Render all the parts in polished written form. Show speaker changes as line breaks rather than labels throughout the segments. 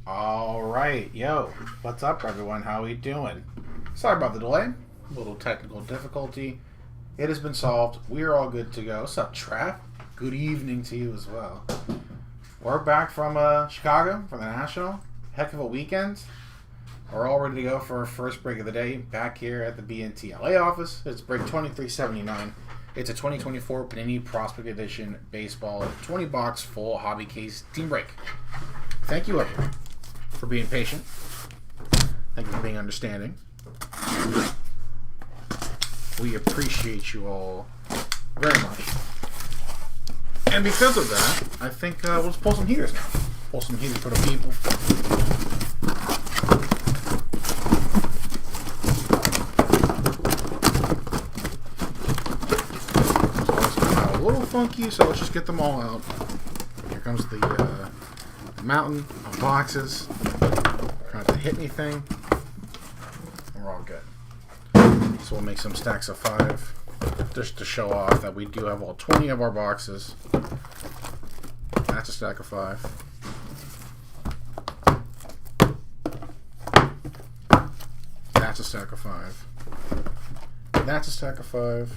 All right, yo, what's up, everyone? How we doing? Sorry about the delay. A little technical difficulty. It has been solved. We are all good to go. What's up, Trav? Good evening to you as well. We're back from Chicago for the National. Heck of a weekend. We're all ready to go for our first break of the day. Back here at the BNT LA office. It's break 2379. It's a 2024 Panini Prospect Edition Baseball 20-box full hobby case team break. Thank you, everyone, for being patient. Thank you for being understanding. We appreciate you all very much. And because of that, I think we'll just pull some heaters now. Pull some heaters for the people. A little funky, so let's just get them all out. Here comes the mountain of boxes. Trying not to hit anything. And we're all good. So we'll make some stacks of 5 just to show off that we do have all 20 of our boxes. That's a stack of 5. That's a stack of 5. That's a stack of 5.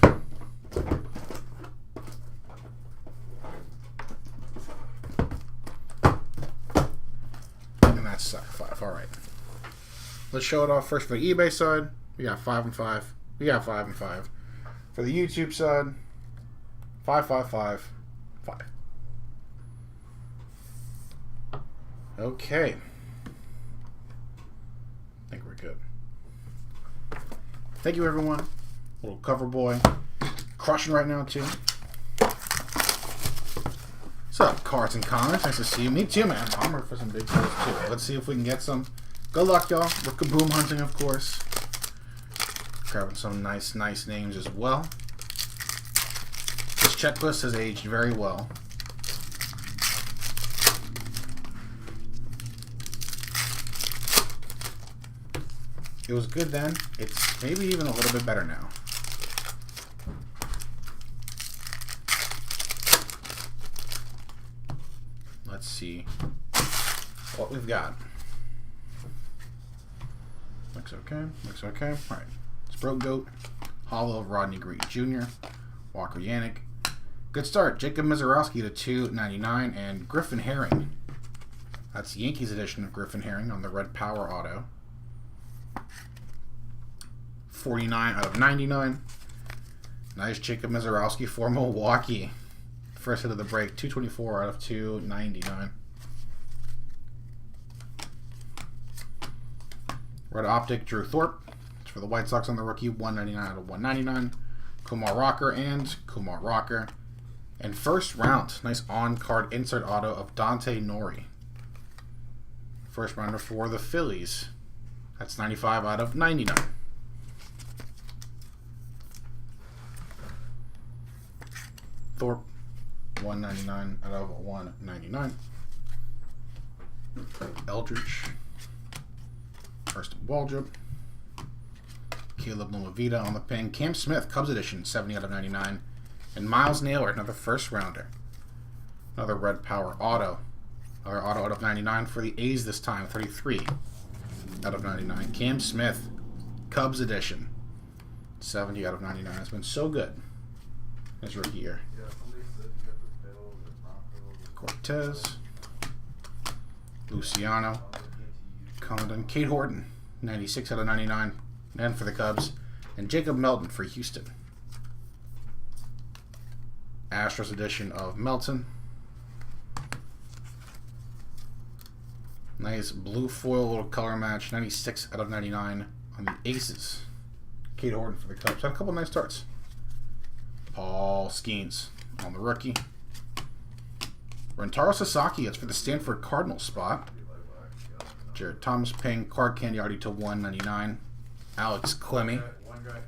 And that's a stack of 5. Alright. Let's show it off first for the eBay side. We got 5 and 5. We got 5 and 5. For the YouTube side, 5, 5, 5, 5. Okay. I think we're good. Thank you, everyone. Little cover boy. Crushing right now, too. What's up, Cards and Comments? Nice to see you. Me too, man. I'm ready for some big pulls, too. Let's see if we can get some. Good luck, y'all. We're kaboom hunting, of course. Grabbing some nice names as well. This checklist has aged very well. It was good then. It's maybe even a little bit better now. Let's see what we've got. Looks okay. Looks okay. All right. Bro Goat, Hollow of Rodney Green Jr., Walker Yannick. Good start. Jacob Mizorowski to $2.99 and Griffin Herring. That's the Yankees edition of Griffin Herring on the Red Power Auto. 49 out of 99. Nice Jacob Mizorowski for Milwaukee. First hit of the break, 224 out of 299. Red Optic, Drew Thorpe. For the White Sox on the rookie, 199 out of 199. Kumar Rocker and Kumar Rocker. And first round, nice on-card insert auto of Dante Nori. First rounder for the Phillies. That's 95 out of 99. Thorpe, 199 out of 199. Eldridge. First Waldrop. Caleb Nulavita on the pin. Cam Smith, Cubs edition, 70 out of 99. And Miles Naylor, another first rounder. Another Red Power auto. Another auto out of 99 for the A's this time, 33 out of 99. Cam Smith, Cubs edition, 70 out of 99. It's been so good his rookie year. Cortez, Luciano, Condon, Kate Horton, 96 out of 99. And for the Cubs, and Jacob Melton for Houston. Astros edition of Melton. Nice blue foil little color match, 96 out of 99 on the Aces. Kate Horton for the Cubs. Had a couple nice starts. Paul Skeens on the rookie. Rentaro Sasaki, it's for the Stanford Cardinals spot. Jared Thomas paying card candy already to 199. Alex Clemmy.
One guy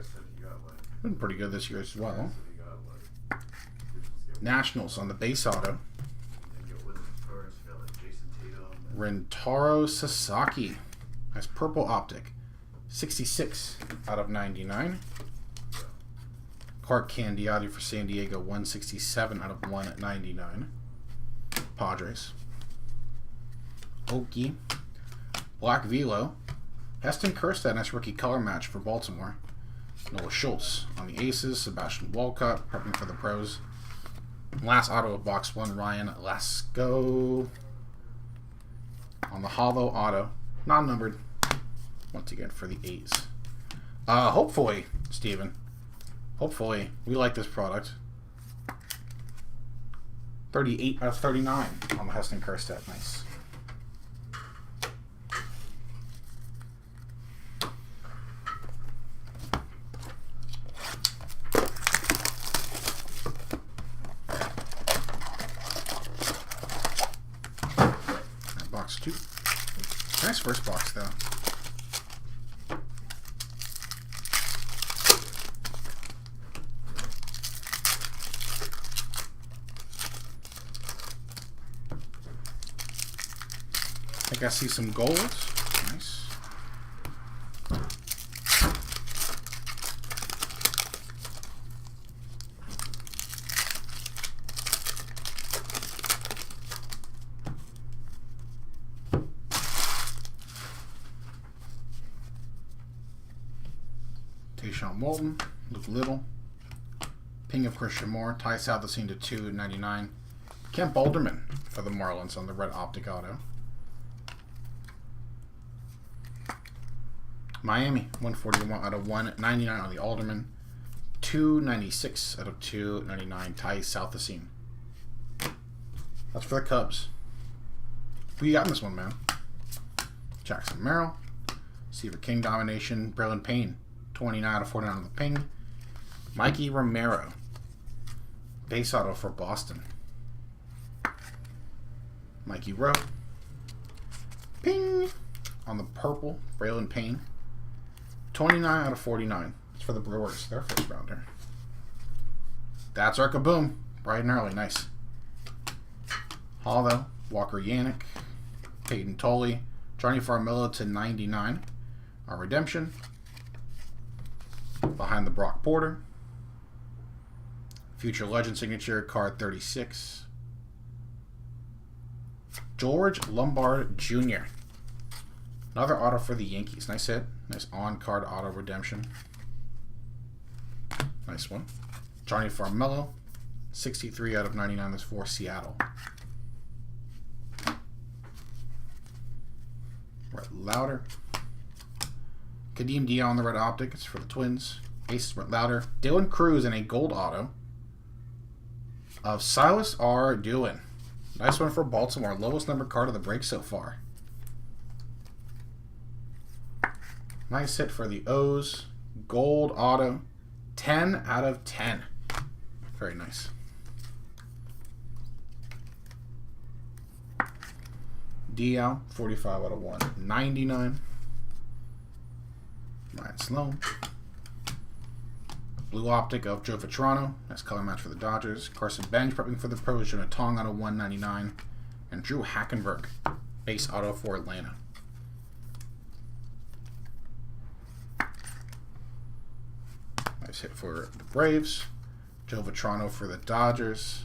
said he got like.
Been pretty good this year as well. Nationals on the base auto. Rentaro Sasaki. Nice purple optic. 66 out of 99. Clark Candiotti for San Diego, 167 out of 199. Padres. Okie. Black Velo. Heston Kjerstad, nice rookie color match for Baltimore. Noah Schultz on the Aces. Sebastian Walcott, prepping for the pros. Last auto of box 1, Ryan Lasco. On the hollow auto, non-numbered, once again for the A's. Hopefully, Steven, hopefully, we like this product. 38 out of 39 on the Heston Kjerstad. Nice. Box 2. Nice first box, though. I think I see some golds. Nice. Tayshaun Walton, Luke Little, ping of Christian Moore, Ty Southasine to 299. Kemp Alderman for the Marlins on the red optic auto. Miami, 141 out of 199 on the Alderman. 296 out of 299, Ty Southasine. That's for the Cubs. Who you got in this one, man? Jackson Merrill. Seaver King domination. Braylon Payne, 29 out of 49 on the ping. Mikey Romero. Base auto for Boston. Mikey Rowe. Ping! On the purple, Braylon Payne. 29 out of 49. It's for the Brewers, their first rounder. That's our kaboom. Bright and early, nice. Hollow, Walker Yannick, Peyton Tolley, Johnny Farmillo to 99. Our redemption. Behind the Brock Porter. Future Legend signature, card 36. George Lombard Jr. Another auto for the Yankees. Nice hit. Nice on-card auto redemption. Nice one. Johnny Farmillo. 63 out of 99. That's for Seattle. Brett Lauder. Kadeem Dion on the red optic. It's for the Twins. Aces, Brett Lauder. Dylan Cruz in a gold auto of Silas R. Dewin. Nice one for Baltimore. Lowest number card of the break so far. Nice hit for the O's. Gold auto. 10 out of 10. Very nice. DL, 45 out of 199. Ryan Sloan. Blue optic of Joe Vitrano. Nice color match for the Dodgers. Carson Bench prepping for the pros. Jonah Tong out of 199. And Drew Hackenberg. Base auto for Atlanta. Nice hit for the Braves. Joe Vitrano for the Dodgers.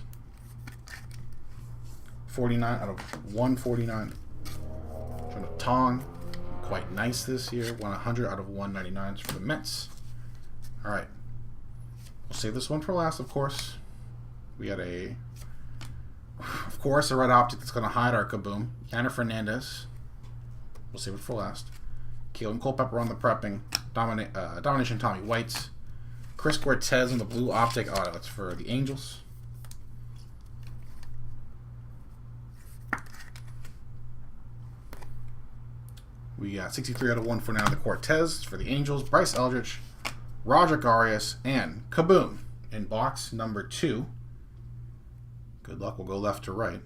49 out of 149. Jonah Tong. Quite nice this year. 100 out of 199 for the Mets. Alright. We'll save this one for last, of course. We got a red optic that's going to hide our kaboom. Yanner Fernandez. We'll save it for last. Keelan Culpepper on the prepping. Domination Tommy Whites. Chris Cortez on the blue optic auto. That's for the Angels. We got 63 out of 149 the Cortez for the Angels. Bryce Eldridge, Roger Arias, and kaboom in box number 2. Good luck. We'll go left to right.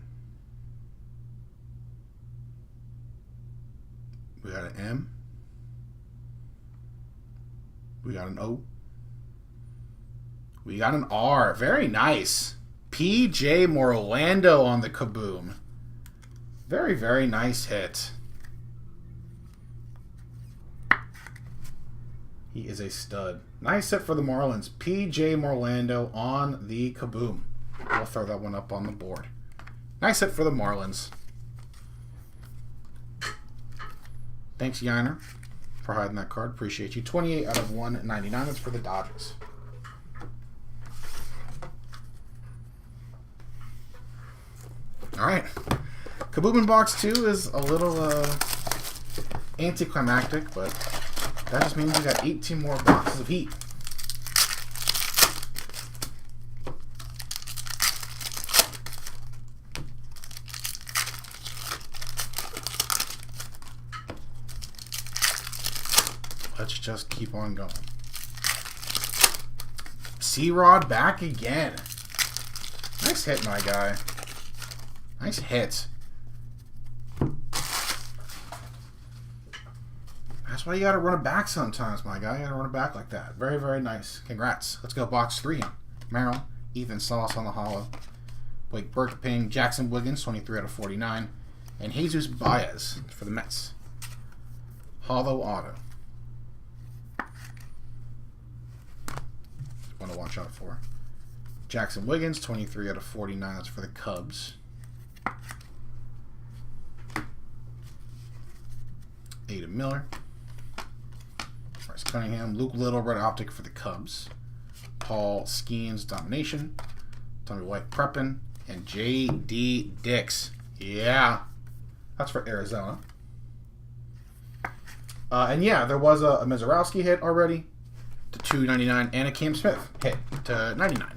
We got an M. We got an O. We got an R. Very nice. P.J. Morlando on the kaboom. Very, very nice hit. He is a stud. Nice hit for the Marlins. P.J. Morlando on the kaboom. We'll throw that one up on the board. Nice hit for the Marlins. Thanks, Yiner, for hiding that card. Appreciate you. 28 out of 199. That's for the Dodgers. All right. Kaboom Box 2 is a little anticlimactic, but that just means we got 18 more boxes of heat. Let's just keep on going. C-Rod back again. Nice hit, my guy. Nice hit. That's why you gotta run it back sometimes, my guy. You gotta run it back like that. Very, very nice. Congrats. Let's go box 3. Merrill, Ethan Sauce on the hollow. Blake Berkeping, Jackson Wiggins, 23 out of 49. And Jesus Baez for the Mets. Hollow auto. One to watch out for. Jackson Wiggins, 23 out of 49. That's for the Cubs. Aiden Miller. Bryce Cunningham. Luke Little, red optic for the Cubs. Paul Skeens, domination. Tommy White, prepping. And J.D. Dix. Yeah. That's for Arizona. And yeah, there was a Mizorowski hit already to 299 and a Cam Smith hit to 99.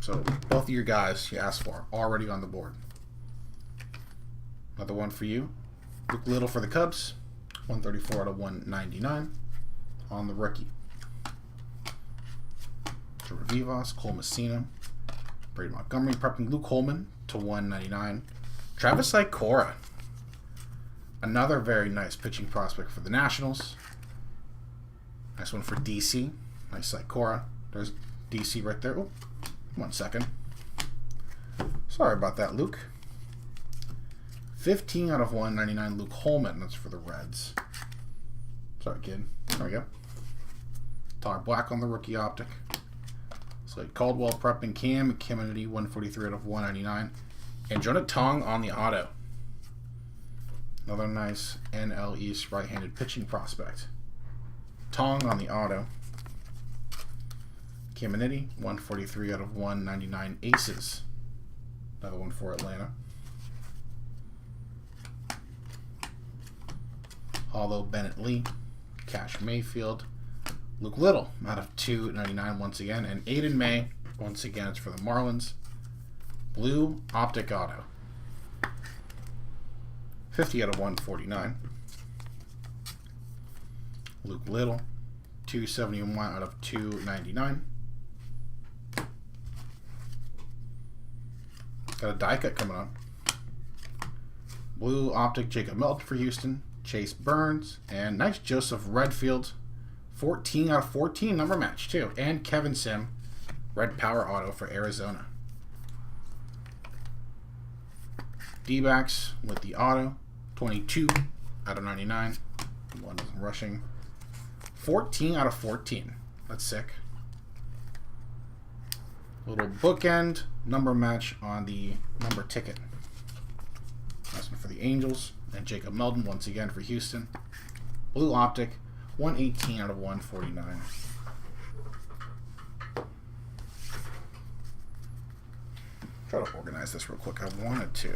So both of your guys you asked for already on the board. Another one for you. Luke Little for the Cubs. 134 out of 199 on the rookie. Trevor Vivas, Cole Messina, Brady Montgomery, prepping Luke Holman to 199. Travis Ikora. Another very nice pitching prospect for the Nationals. Nice one for DC. Nice Ikora. There's DC right there. Oh, 1 second. Sorry about that, Luke. 15 out of 199, Luke Holman. That's for the Reds. Sorry, kid. There we go. Tyler Black on the rookie optic. Slade Caldwell prepping Cam. Kennedy, 143 out of 199. And Jonah Tong on the auto. Another nice NL East right-handed pitching prospect. Tong on the auto. Kennedy, 143 out of 199 aces. Another one for Atlanta. Hollow Bennett Lee, Cash Mayfield, Luke Little out of 299 once again, and Aiden May, once again it's for the Marlins. Blue Optic Auto. 50 out of 149. Luke Little, 271 out of 299. Got a die cut coming up. Blue Optic Jacob Melton for Houston. Chase Burns, and nice Joseph Redfield, 14 out of 14 number match too, and Kevin Sim, red power auto for Arizona. D-backs with the auto, 22 out of 99, one isn't rushing, 14 out of 14, that's sick. Little bookend number match on the number ticket. Nice one for the Angels. And Jacob Melton once again for Houston. Blue Optic, 118 out of 149. Try to organize this real quick. I wanted to.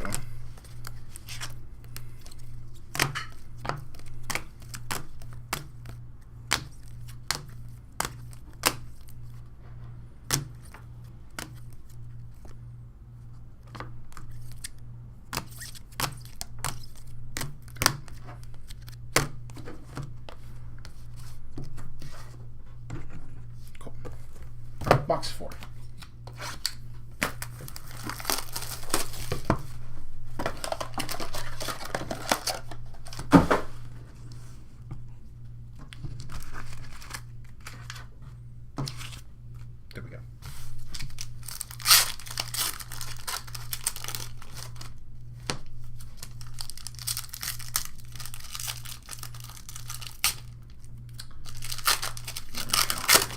Box 4. There we go.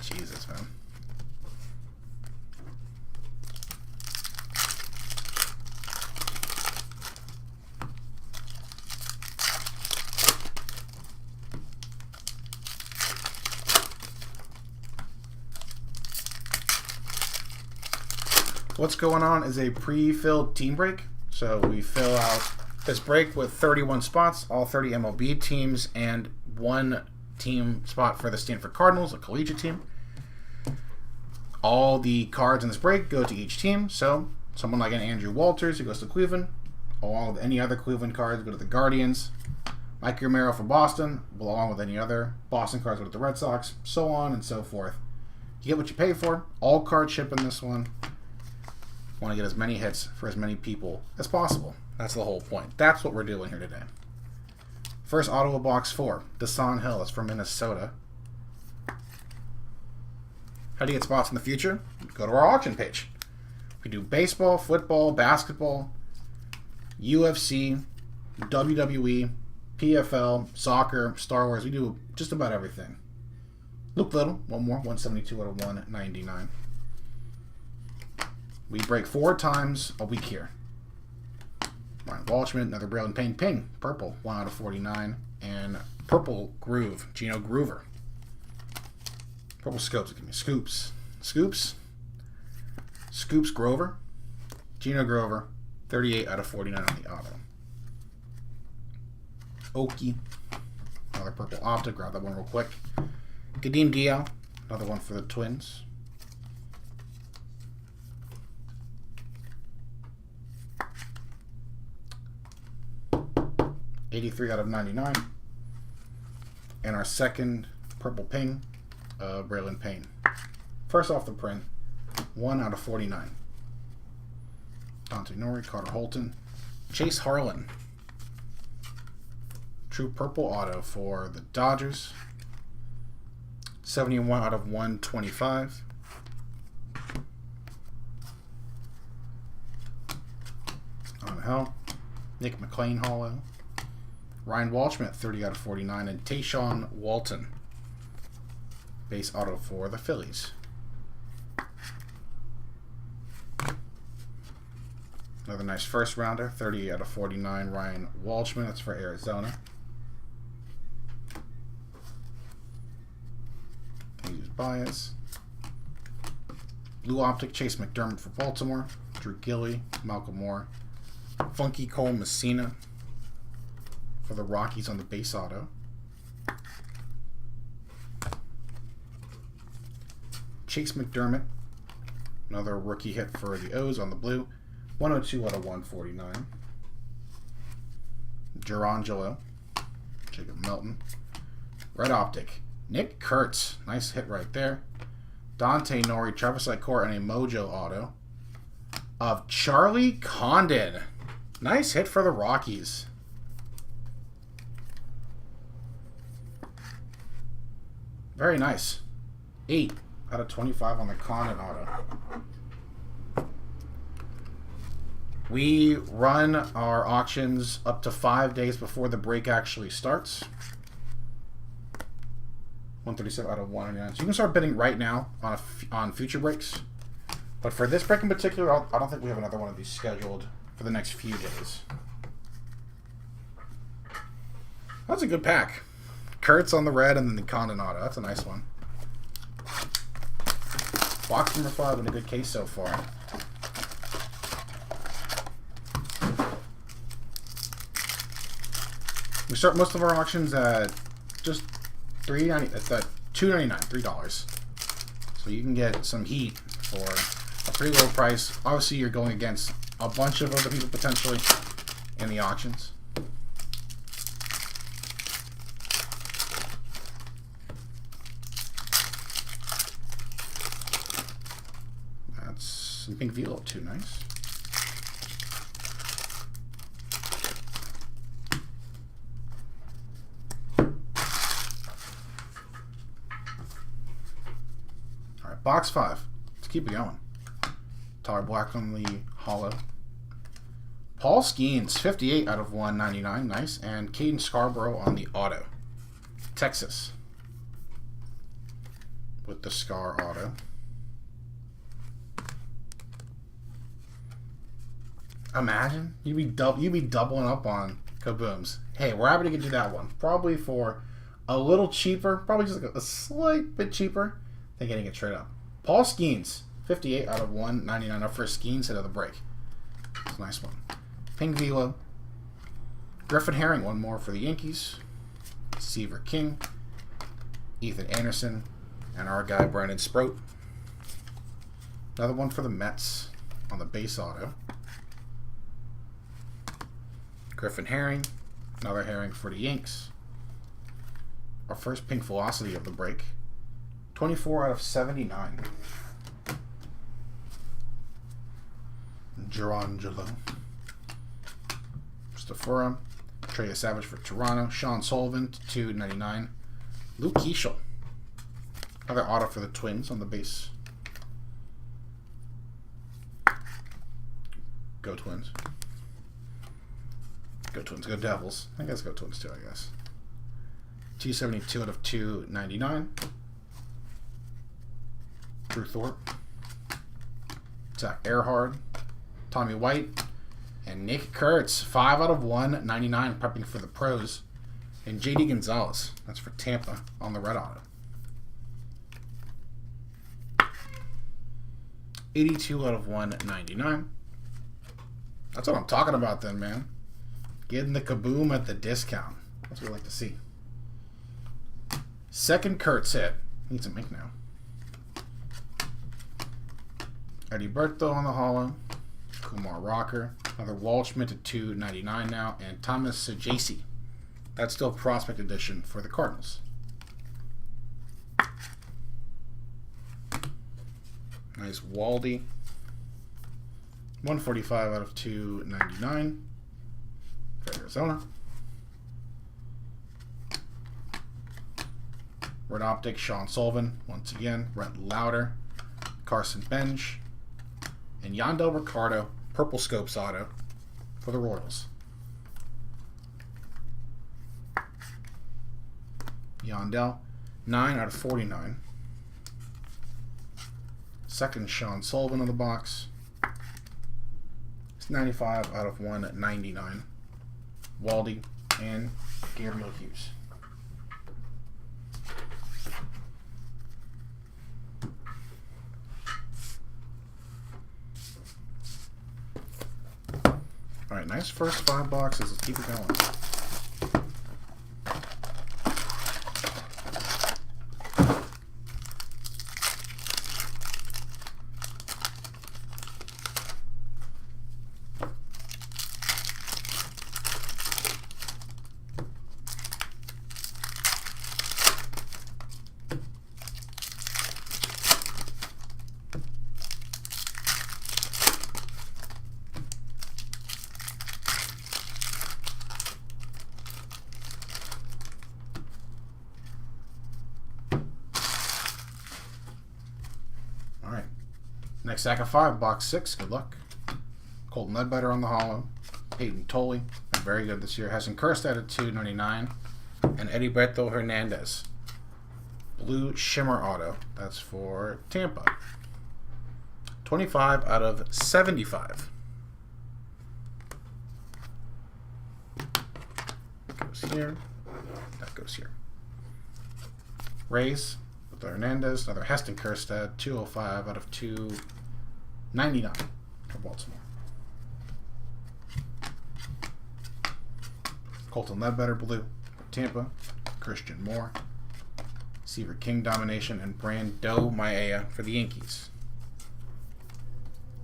Jesus, man. What's going on is a pre-filled team break. So we fill out this break with 31 spots, all 30 MLB teams, and one team spot for the Stanford Cardinals, a collegiate team. All the cards in this break go to each team. So someone like an Andrew Walters who goes to Cleveland, along with any other Cleveland cards go to the Guardians. Mike Romero for Boston, along with any other Boston cards go to the Red Sox, so on and so forth. You get what you pay for. All cards ship in this one. Want to get as many hits for as many people as possible. That's the whole point. That's what we're doing here today. First auto of box 4. Desan Hill. That's from Minnesota. How do you get spots in the future? Go to our auction page. We do baseball, football, basketball, UFC, WWE, PFL, soccer, Star Wars. We do just about everything. Luke Little, one more, 172 out of 199. We break 4 times a week here. Ryan Walshman, another Braylon Payne, Ping, purple, 1 out of 49. And purple Groove, Gino Groover. Purple Scopes, give me Scoops. Scoops Grover, Gino Grover, 38 out of 49 on the auto. Okie, another purple optic, grab that one real quick. Kadeem Diao, another one for the Twins. $83 out of 99. And our second purple ping, Braylon Payne. First off the print, 1 out of 49. Dante Nori, Carter Holton. Chase Harlan. True purple auto for the Dodgers. 71 out of 125. On the hell. Nick McLean Hollow. Ryan Walshman, 30 out of 49. And Tayshawn Walton. Base auto for the Phillies. Another nice first rounder, 30 out of 49. Ryan Walshman, that's for Arizona. Use bias. Blue Optic, Chase McDermott for Baltimore. Drew Gilly, Malcolm Moore. Funky Cole Messina for the Rockies on the base auto. Chase McDermott, another rookie hit for the O's on the blue. 102 out of 149. Gerangelo, Jacob Melton. Red Optic, Nick Kurtz, nice hit right there. Dante Nori, Travis Icor, and a Mojo auto of Charlie Condon. Nice hit for the Rockies. Very nice. 8 out of 25 on the Condon auto. We run our auctions up to 5 days before the break actually starts. 137 out of 199. So you can start bidding right now on future breaks. But for this break in particular, I don't think we have another one of these scheduled for the next few days. That's a good pack. Kurtz on the red and then the Condon auto. That's a nice one. Box number 5 in a good case so far. We start most of our auctions at just $3.90. It's at $2.99, $3. So you can get some heat for a pretty low price. Obviously, you're going against a bunch of other people potentially in the auctions. That's some pink velo too, nice. Box 5. Let's keep it going. Tyler Black on the hollow. Paul Skeens, 58 out of 199. Nice. And Caden Scarborough on the auto. Texas. With the Scar auto. Imagine. You'd be doubling up on Kabooms. Hey, we're happy to get you that one. Probably for a little cheaper. Probably just like a slight bit cheaper. They're getting it straight up. Paul Skeens, 58 out of 199. Our first skiing set of the break. It's a nice one. Ping Velo. Griffin Herring, one more for the Yankees. Seaver King. Ethan Anderson. And our guy, Brandon Sproat. Another one for the Mets on the base auto. Griffin Herring. Another Herring for the Yanks. Our first pink velocity of the break. 24 out of 79. Gerangelo. Stafura. Trey Savage for Toronto. Sean Sullivan to 299. Luke Keeschel. Another auto for the Twins on the base. Go Twins. Go Twins. Go Devils. I guess go Twins too, I guess. 272 out of 299. Drew Thorpe. Zach Earhart. Tommy White. And Nick Kurtz. 5 out of 199 prepping for the pros. And JD Gonzalez. That's for Tampa on the red auto. 82 out of 199. That's what I'm talking about then, man. Getting the kaboom at the discount. That's what we like to see. Second Kurtz hit. Needs some ink now. Eddie Berto on the hollow. Kumar Rocker. Another Waldschmidt at $2.99 now. And Thomas Sajaci. That's still Prospect Edition for the Cardinals. Nice Waldy. 145 out of 299 for Arizona. Red Optic, Sean Sullivan, once again. Brett Lauder, Carson Bench, and Yandel Ricardo, Purple Scopes auto for the Royals. Yandel, 9 out of 49. Second Sean Sullivan on the box. It's 95 out of 199. Waldy and Gabriel Hughes. All right, nice first 5 boxes. Let's keep it going. Next stack of 5, box 6. Good luck. Colton Ledbetter on the hollow. Peyton Tolley, very good this year. Hasn't cursed at $2.99. And Eddie Beto Hernandez. Blue Shimmer auto. That's for Tampa. 25 out of 75. That goes here. That goes here. Rays with Hernandez. Another Heston Kjerstad. 205 out of 299 for Baltimore. Colton Ledbetter, blue for Tampa. Christian Moore. Seaver King domination. And Brando Maia for the Yankees.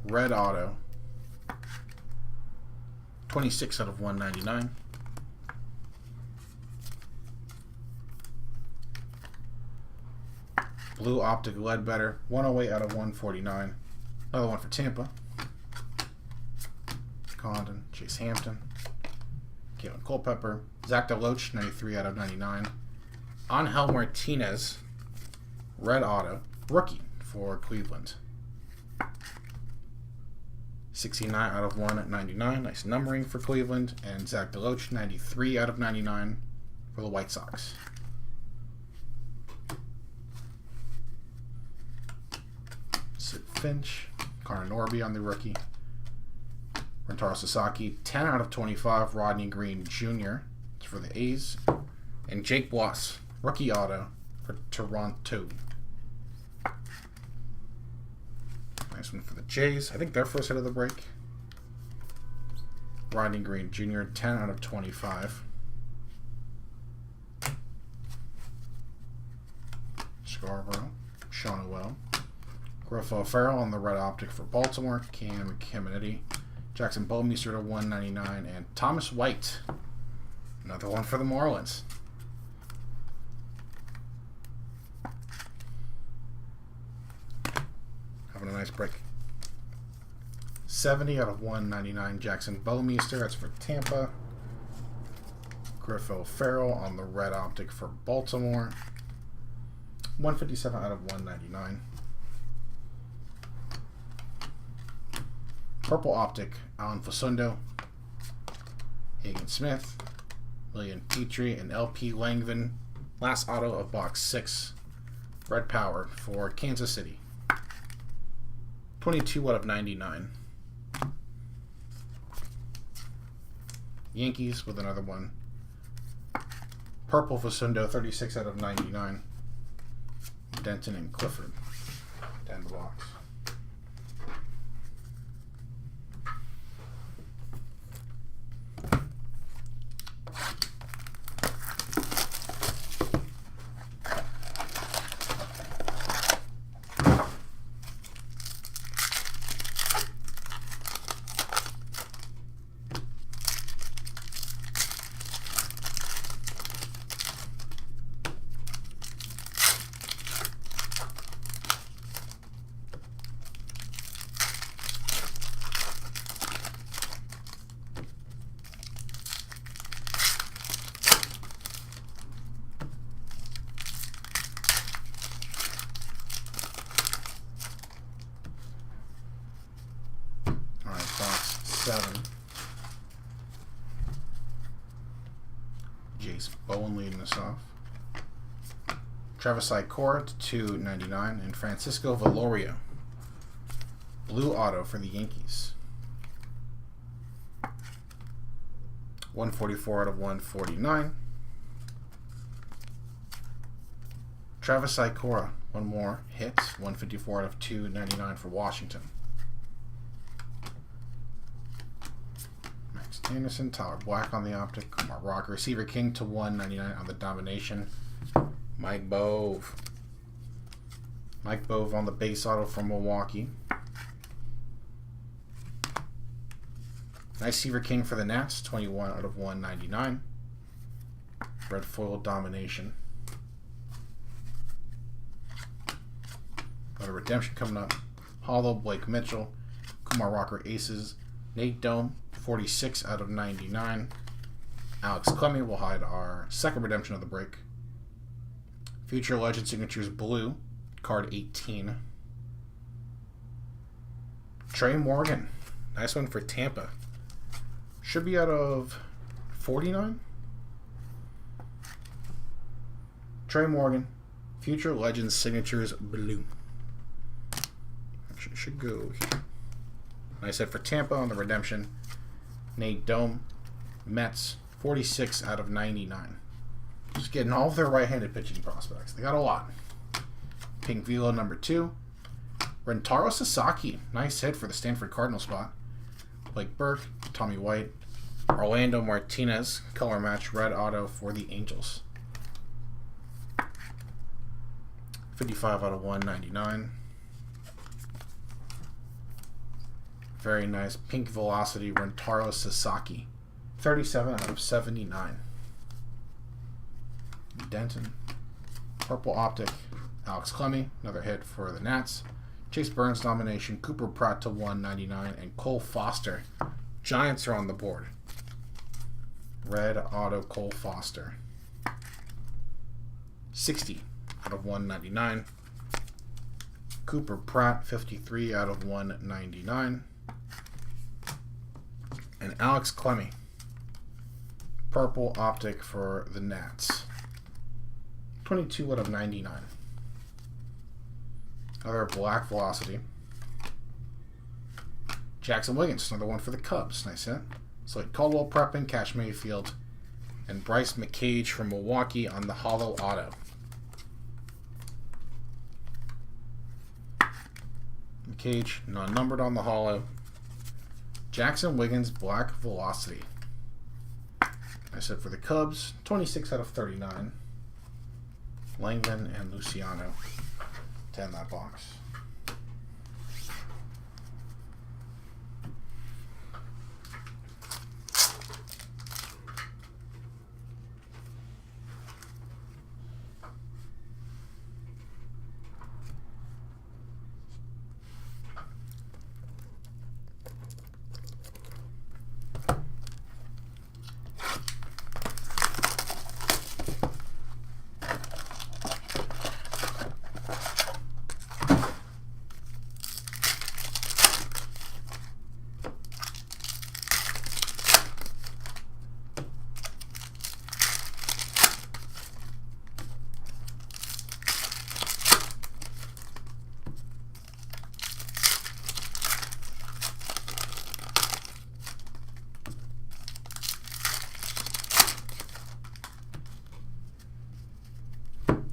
Red auto. 26 out of 199. Blue Optic Ledbetter. 108 out of 149. Another one for Tampa. Condon. Chase Hampton. Kevin Culpepper. Zach DeLoach, 93 out of 99. Angel Martinez, red auto, rookie for Cleveland. 69 out of 199. Nice numbering for Cleveland. And Zach DeLoach, 93 out of 99 for the White Sox. Sid Finch. Connor Norby on the rookie. Rentaro Sasaki, 10 out of 25. Rodney Green Jr. for the A's. And Jake Bloss, rookie auto for Toronto. Nice one for the Jays. I think their first hit of the break. Rodney Green Jr., 10 out of 25. Scarborough, Sean Well. Griffo Farrell on the red optic for Baltimore. Cam Caminiti. Jackson Bowmeister to 199. And Thomas White. Another one for the Marlins. Having a nice break. 70 out of 199. Jackson Bowmeister. That's for Tampa. Griffo Farrell on the red optic for Baltimore. 157 out of 199. Purple optic, Alan Facundo, Hagen Smith, William Petrie, and LP Langvin. Last auto of box 6. Red Power for Kansas City. 22 out of 99. Yankees with another one. Purple Facundo, 36 out of 99. Denton and Clifford. 10 box. Box 7. Jace Bowen leading us off. Travis Icora to 299. And Francisco Valoria. Blue auto for the Yankees. 144 out of 149. Travis Icora, one more hit. 154 out of 299 for Washington. Anderson, Tyler Black on the optic, Kumar Rocker, Receiver King to 199 on the domination. Mike Bove. Mike Bove on the base auto from Milwaukee. Nice Receiver King for the Nats, 21 out of 199. Red foil domination. Got a redemption coming up. Hollow, Blake Mitchell, Kumar Rocker Aces, Nate Dome, 46 out of 99. Alex Clemmy will hide our second redemption of the break. Future Legend Signatures Blue, card 18. Trey Morgan, nice one for Tampa. Should be out of 49. Trey Morgan, Future Legends Signatures Blue. Actually, should go here. Nice hit for Tampa on the redemption. Nate Dome, Mets, 46 out of 99. Just getting all of their right-handed pitching prospects. They got a lot. Pink Velo number 2. Rentaro Sasaki, nice hit for the Stanford Cardinal spot. Blake Burke, Tommy White, Orlando Martinez, color match red auto for the Angels. 55 out of 199. Very nice pink velocity Rentaro Sasaki. 37 out of 79. Denton. Purple optic. Alex Clemmy. Another hit for the Nats. Chase Burns domination. Cooper Pratt to 199. And Cole Foster. Giants are on the board. Red auto Cole Foster. 60 out of 199. Cooper Pratt. 53 out of 199. And Alex Clemmy, purple optic for the Nats. 22 out of 99. Another black velocity. Jackson Wiggins, another one for the Cubs. Nice hit. Slade Caldwell prepping, Cash Mayfield, and Bryce McCage from Milwaukee on the hollow auto. cage, non-numbered on the hollow. Jackson Wiggins, Black Velocity. I said for the Cubs, 26 out of 39. Langman and Luciano to end that box.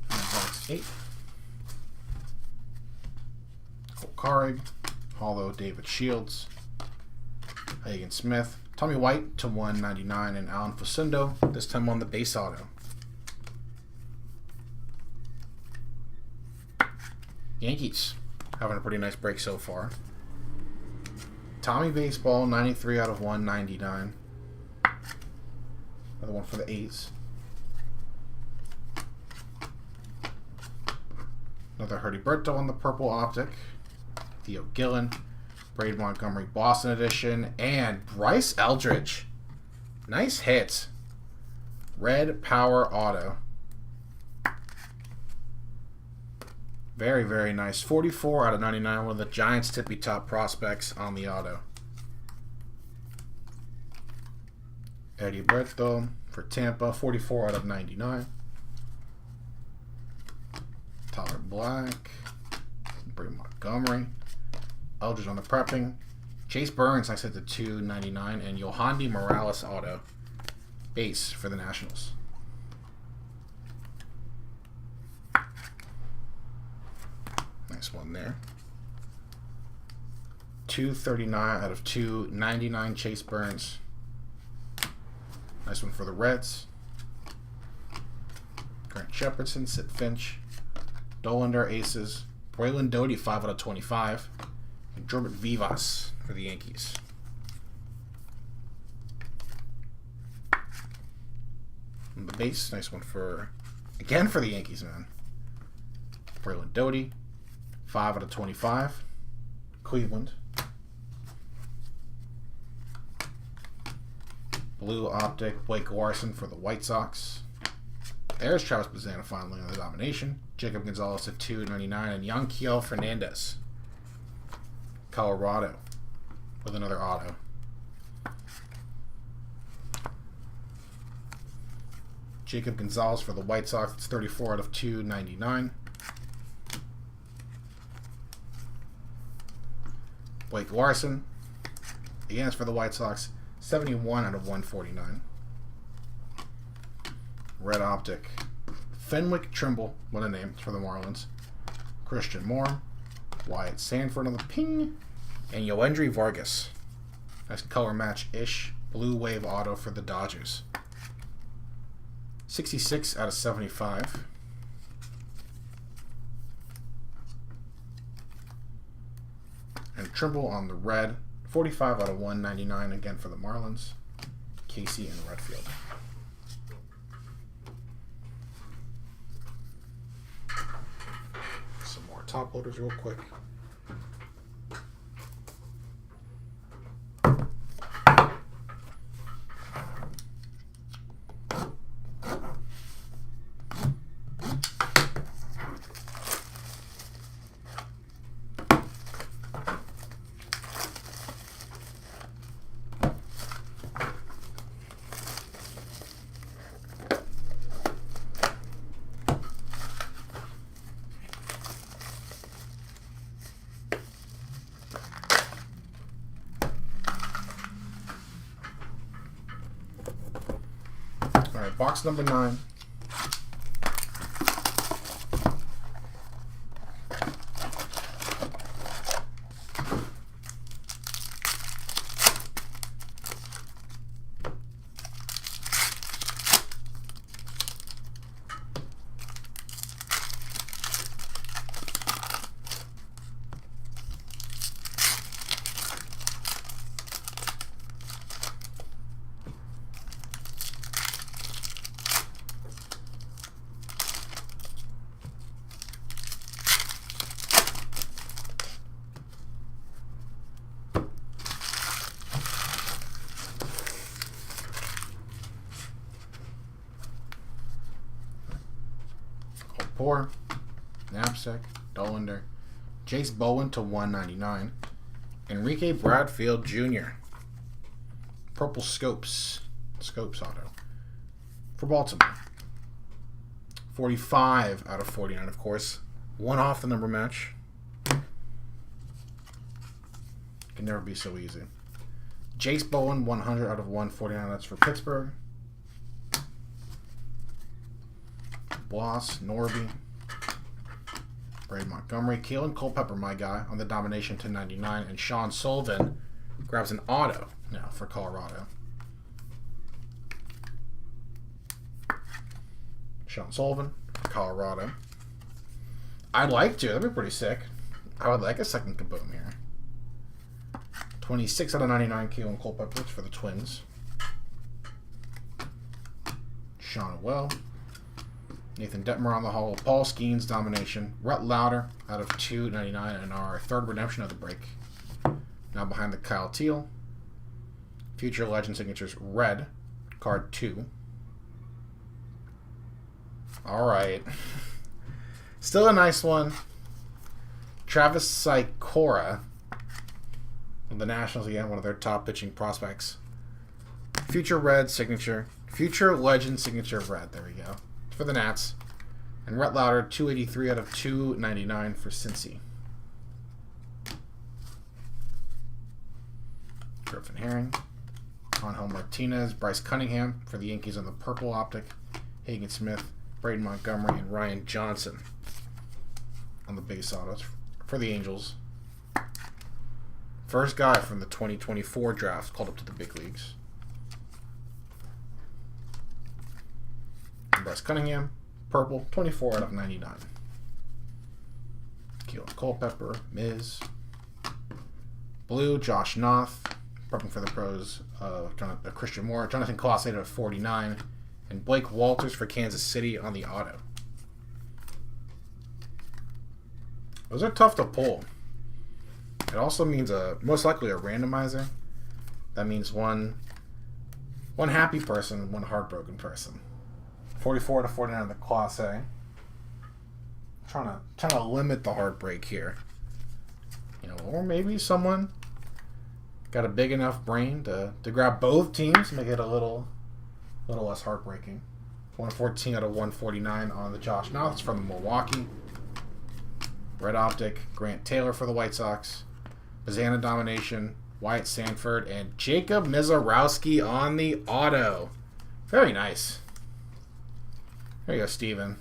Box 8. Okari, Hollow David Shields, Hagen Smith, Tommy White to 199, and Alan Facundo, this time on the base auto. Yankees, having a pretty nice break so far. Tommy Baseball, 93 out of 199. Another one for the A's. Another Hurdy-Burto on the purple optic. Theo Gillen, Braid Montgomery Boston edition, and Bryce Eldridge. Nice hit. Red Power Auto. Very, very nice. 44 out of 99. One of the Giants' tippy top prospects on the auto. Eddie Berto for Tampa, 44 out of 99. Tyler Black, Braid Montgomery, Eldridge on the prepping, Chase Burns, I said to 299, and Yohandy Morales auto, base for the Nationals. Nice one there. 239 out of 299, Chase Burns. Nice one for the Reds. Grant Shepardson, Sid Finch, Dollander Aces, Braylon Doty 5 out of 25, and Jordan Vivas for the Yankees. And the base, nice one for, again for the Yankees, man. Braylon Doty, 5 out of 25, Cleveland. Blue optic, Blake Larson for the White Sox. There's Travis Bazzana finally on the domination. Jacob Gonzalez at 299, and Yanquiel Fernandez, Colorado, with another auto. Jacob Gonzalez for the White Sox, it's 34 out of 299. Blake Larson, again it's for the White Sox, 71 out of 149. Red optic, Fenwick Trimble, what a name, it's for the Marlins. Christian Moore, Wyatt Sanford on the ping, and Yoendry Vargas. Nice color match-ish. Blue Wave auto for the Dodgers. 66 out of 75. And Trimble on the red. 45 out of 199 again for the Marlins. Casey and Redfield. Some more top loaders real quick. Alright, box number 9. Kapoor, Knapsack, Dollander, Jace Bowen to 199, Enrique Bradfield Jr. Purple Scopes auto for Baltimore. 45 out of 49, of course. One off the number match. Can never be so easy. Jace Bowen, 100 out of 149. That's for Pittsburgh. Bloss, Norby, Brady Montgomery, Keelan Culpepper, my guy, on the domination to 99, and Sean Sullivan grabs an auto now for Colorado. Sean Sullivan, Colorado. I'd like to. That'd be pretty sick. I would like a second Kaboom here. 26 out of 99, Keelan Culpepper for the Twins. Sean Well. Nathan Detmer on the Hall. Paul Skeens, domination. Rhett Lauder out of 299, and our third redemption of the break. Now behind the Kyle Teal. Future Legend Signatures, red. Card 2. Alright. Still a nice one. Travis Sikora of the Nationals again, one of their top pitching prospects. Future red signature. Future Legend signature of red. There we go. For the Nats. And Rhett Lauder, 283 out of 299 for Cincy. Griffin Herring. Angel Martinez. Bryce Cunningham for the Yankees on the purple optic. Hagen Smith, Braden Montgomery, and Ryan Johnson on the base autos for the Angels. First guy from the 2024 draft called up to the big leagues. And Bryce Cunningham, purple, 24 out of 99. Keelan Culpepper, Miz. Blue, Josh Noth, prepping for the pros, Christian Moore. Jonathan Kloss, 8 out of 49. And Blake Walters for Kansas City on the auto. Those are tough to pull. It also means most likely a randomizer. That means one happy person, one heartbroken person. 44 to 49 in the Class A. Trying to limit the heartbreak here. You know, or maybe someone got a big enough brain to grab both teams, make it a little less heartbreaking. 114 out of 149 on the Josh Noth from Milwaukee. Red Optic, Grant Taylor for the White Sox. Bazana domination, Wyatt Sanford, and Jacob Mizorowski on the auto. Very nice. There you go, Steven.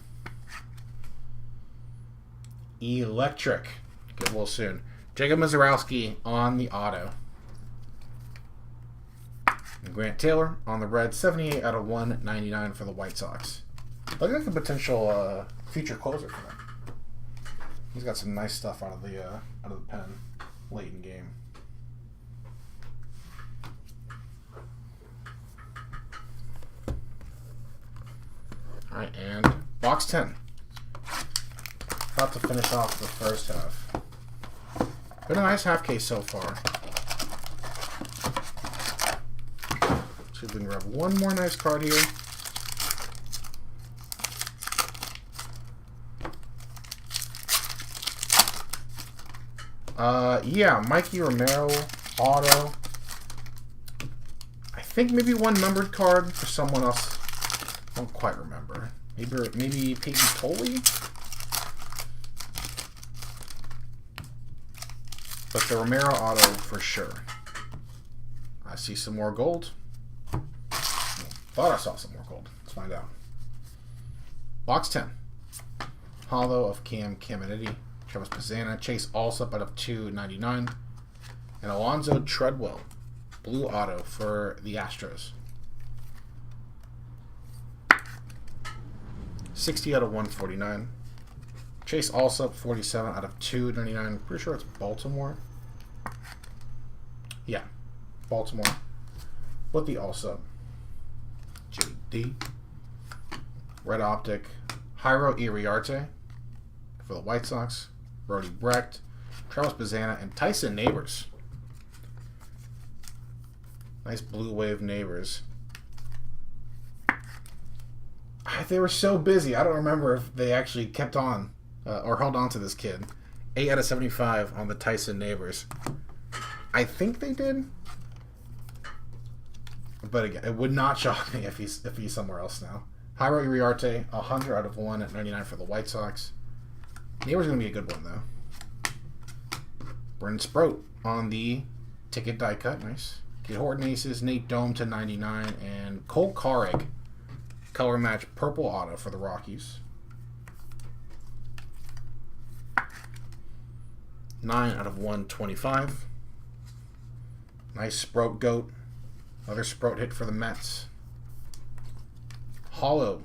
Electric. Get well soon. Jacob Mizorowski on the auto. And Grant Taylor on the red, 78 out of 199 for the White Sox. Looking like a potential future closer for them. He's got some nice stuff out of the pen late in game. All right, and box 10. About to finish off the first half. Been a nice half case so far. See if we can grab one more nice card here. Yeah, Mikey Romero, auto. I think maybe one numbered card for someone else. I don't quite remember. Maybe Peyton Tolley? But the Romero auto for sure. I see some more gold. Thought I saw some more gold. Let's find out. Box 10. Hollow of Cam Caminiti. Travis Bazana, Chase Allsup out of 299, and Alonzo Treadwell, blue auto for the Astros. 60 out of 149. Chase Allsup, 47 out of 299. Pretty sure it's Baltimore. Yeah, Baltimore with the Allsup. JD. Red Optic, Jairo Iriarte for the White Sox. Brody Brecht, Travis Bazana, and Tyson Neighbors. Nice blue wave Neighbors. They were so busy. I don't remember if they actually kept on or held on to this kid. 8 out of 75 on the Tyson Neighbors. I think they did. But again, it would not shock me if he's somewhere else now. Jairo Iriarte, 100 out of 1 at 99 for the White Sox. Neighbors going to be a good one, though. Bryn Sproat on the ticket die cut. Nice. Kid Horton Aces, Nate Dome to 99, and Cole Carrig, color match purple auto for the Rockies. 9 out of 125. Nice Sproat Goat. Another Sproat hit for the Mets. Hollow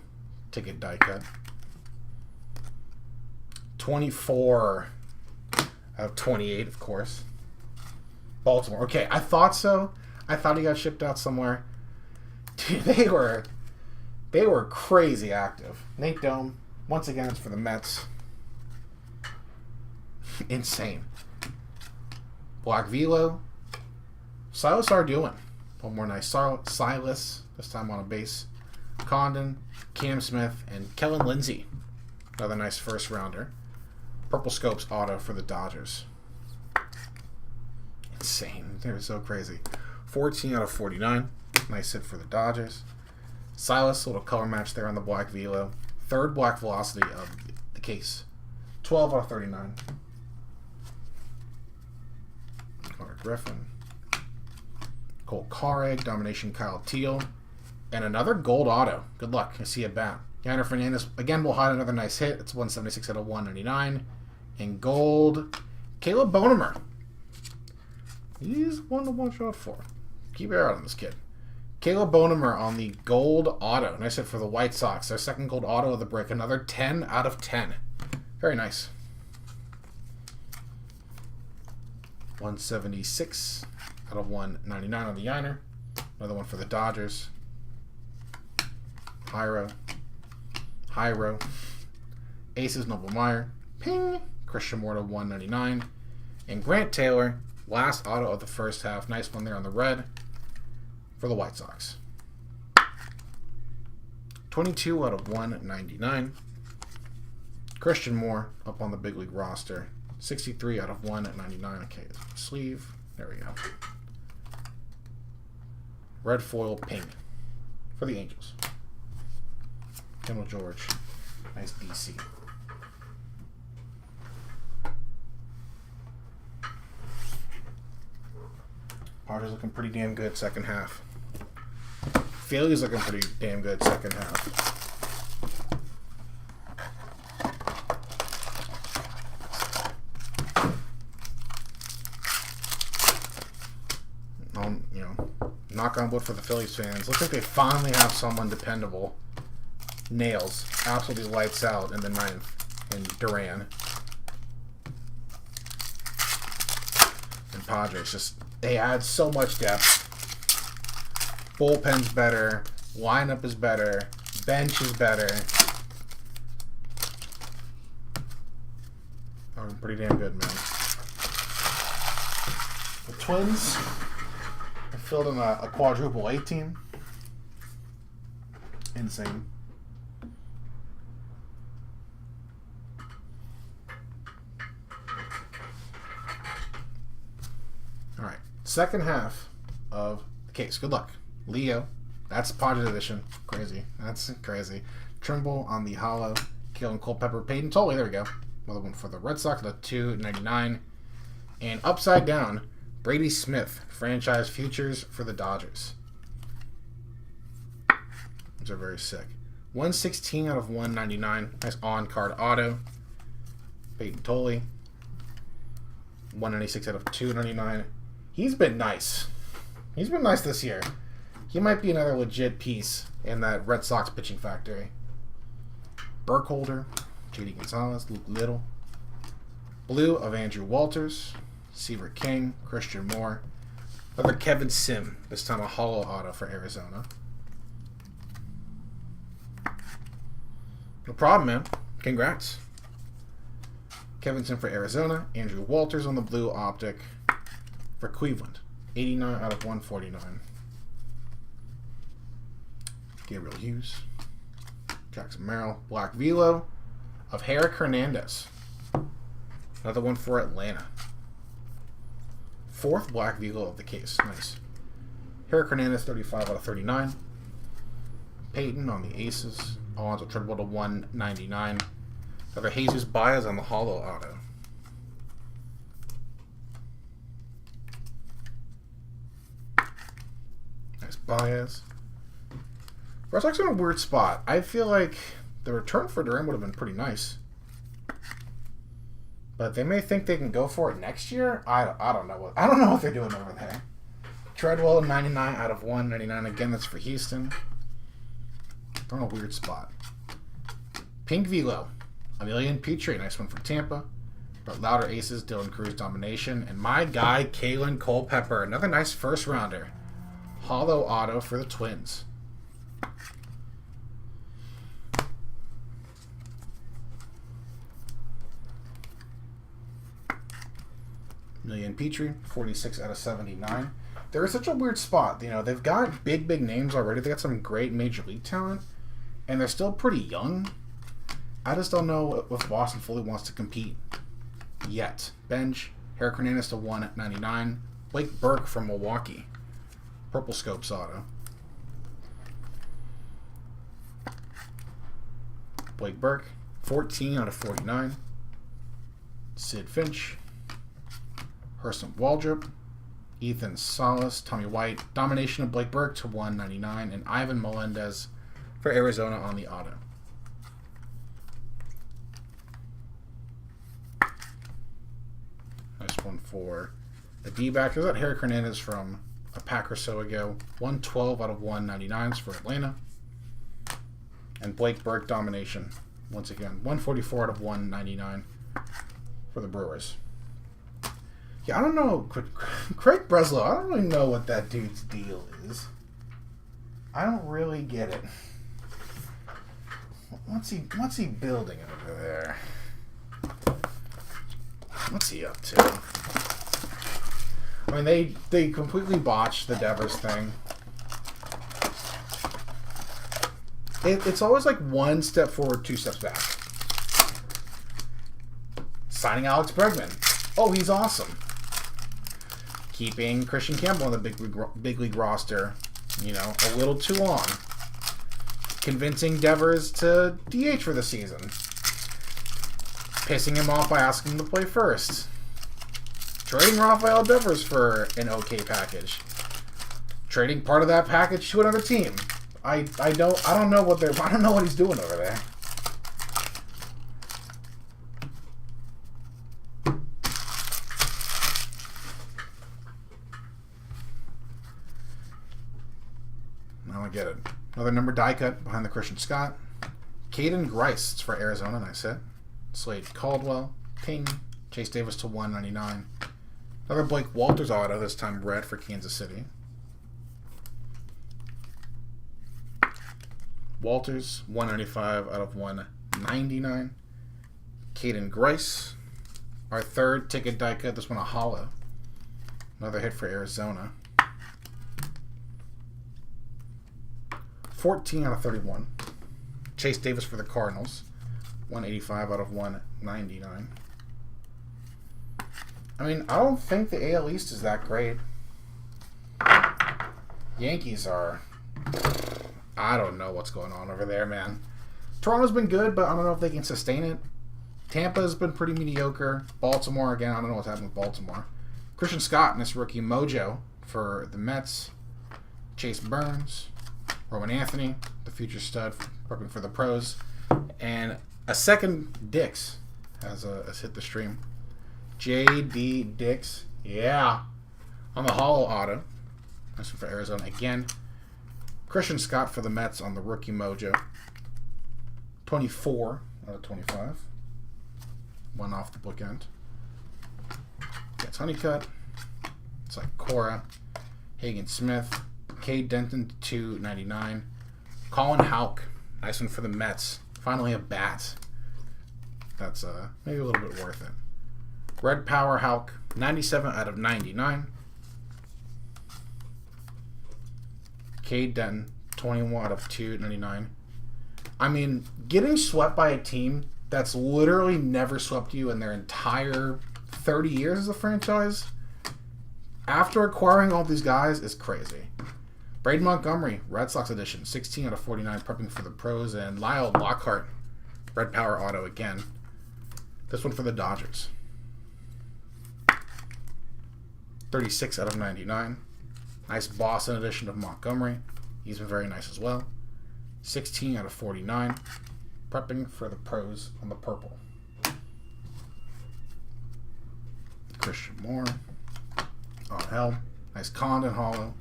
ticket die cut. 24 out of 28, of course. Baltimore. Okay, I thought so. I thought he got shipped out somewhere. Dude, they were crazy active. Nate Dome, once again, it's for the Mets. Insane. Black Velo. Silas Arduin. One more nice Silas, this time on a base. Condon, Cam Smith, and Kellen Lindsey. Another nice first rounder. Purple Scopes auto for the Dodgers. Insane. They're so crazy. 14 out of 49. Nice hit for the Dodgers. Silas, little color match there on the Black Velo. Third black velocity of the case. 12 out of 39. Connor Griffin. Cole Carrig, Domination Kyle Teal. And another gold auto. Good luck. I see a bat. Yanner Fernandez, again, will hide another nice hit. It's 176 out of 199. And gold, Caleb Bonemer. He's one to watch out for. Keep your eye on this kid. Caleb Bonemer on the gold auto. Nice hit for the White Sox. Their second gold auto of the break. Another 10 out of 10. Very nice. 176 out of 199 on the Yanner. Another one for the Dodgers. Jairo. Aces, Noble Meyer. Ping. Christian Moore to 199. And Grant Taylor, last auto of the first half. Nice one there on the red for the White Sox. 22 out of 199. Christian Moore up on the big league roster. 63 out of 199. Okay, sleeve. There we go. Red foil ping for the Angels. Kendall George. Nice DC. Padres looking pretty damn good second half. Phillies looking pretty damn good second half. Knock on wood for the Phillies fans. Looks like they finally have someone dependable. Nails. Absolutely lights out in the ninth. And Duran. And Padres just, they add so much depth. Bullpen's better. Lineup is better. Bench is better. Oh, pretty damn good, man. The Twins filled in a quadruple A team. Insane. Alright. Second half of the case. Good luck. Leo. That's Padres edition. Crazy. That's crazy. Trimble on the hollow. Killing Culpepper. Peyton Tolley. There we go. Another one for the Red Sox. The 299. And upside down, Brady Smith, franchise futures for the Dodgers. Those are very sick. 116 out of 199. Nice on-card auto. Peyton Tolley. 196 out of 299. He's been nice. He's been nice this year. He might be another legit piece in that Red Sox pitching factory. Burkholder. J.D. Gonzalez. Luke Little. Blue of Andrew Walters. Seaver King, Christian Moore. Another Kevin Sim, this time a hollow auto for Arizona. No problem, man. Congrats. Kevin Sim for Arizona. Andrew Walters on the blue optic for Cleveland. 89 out of 149. Gabriel Hughes. Jackson Merrill. Black Velo of Herrick Hernandez. Another one for Atlanta. 4th Black Velo of the case. Nice. Herrick Hernandez, 35 out of 39. Peyton on the Aces. Alonzo Treadwell to 199. Another Jesus Baez on the Holo Auto. Nice Baez. Red Sox are in a weird spot. I feel like the return for Duran would have been pretty nice. But they may think they can go for it next year. I don't know what they're doing over there. Treadwell 99 out of 199. Again, that's for Houston. They're in a weird spot. Pink Velo. Emilian Petrie. Nice one for Tampa. But Louder Aces. Dylan Cruz domination. And my guy, Kalen Culpepper. Another nice first rounder. Holo auto for the Twins. Emilian Petrie, 46 out of 79. They're in such a weird spot. You know, they've got big names already. They got some great major league talent, and they're still pretty young. I just don't know if Boston fully wants to compete yet. Bench, Herrick Hernandez to 199. Blake Burke from Milwaukee. Purple Scopes auto. Blake Burke, 14 out of 49. Sid Finch. Hurston Waldrop, Ethan Salas, Tommy White, domination of Blake Burke to 199, and Ivan Melendez for Arizona on the auto. Nice one for the D-back. There's that Herrick Hernandez from a pack or so ago. 112 out of 199s for Atlanta. And Blake Burke domination, once again. 144 out of 199 for the Brewers. Yeah, I don't know. Craig Breslow, I don't really know what that dude's deal is. I don't really get it. What's he building over there? What's he up to? I mean, they completely botched the Devers thing. It's always like one step forward, 2 steps back. Signing Alex Bregman. Oh, he's awesome. Keeping Christian Campbell on the big league roster, you know, a little too long. Convincing Devers to DH for the season. Pissing him off by asking him to play first. Trading Rafael Devers for an okay package. Trading part of that package to another team. I don't know what he's doing over there. Now I get it. Another number die cut behind the Christian Scott. Caden Grice, it's for Arizona, nice hit. Slade Caldwell, Ping, Chase Davis to 199. Another Blake Walters auto, this time red for Kansas City. Walters, 195 out of 199. Caden Grice, our third ticket die cut, this one a hollow. Another hit for Arizona. 14 out of 31. Chase Davis for the Cardinals. 185 out of 199. I mean, I don't think the AL East is that great. Yankees are... I don't know what's going on over there, man. Toronto's been good, but I don't know if they can sustain it. Tampa's been pretty mediocre. Baltimore, again, I don't know what's happening with Baltimore. Christian Scott in this rookie mojo for the Mets. Chase Burns. Roman Anthony, the future stud, prepping for the pros. And a second Dix has hit the stream. J.D. Dix, yeah. On the hollow auto. This one for Arizona again. Christian Scott for the Mets on the rookie mojo. 24 out of 25. One off the bookend. Gets Honeycutt. It's like Cora. Hagen Smith. Cade Denton to 299. Colin Houck. Nice one for the Mets. Finally a bat. That's maybe a little bit worth it. Red Power Houck. 97 out of 99. Cade Denton. 21 out of 299. I mean, getting swept by a team that's literally never swept you in their entire 30 years as a franchise, after acquiring all these guys, is crazy. Braden Montgomery, Red Sox edition, 16 out of 49, prepping for the pros. And Lyle Lockhart, Red Power Auto again. This one for the Dodgers. 36 out of 99. Nice Boston edition of Montgomery. He's been very nice as well. 16 out of 49. Prepping for the pros on the purple. Christian Moore. Oh, hell. Nice Condon Hollow.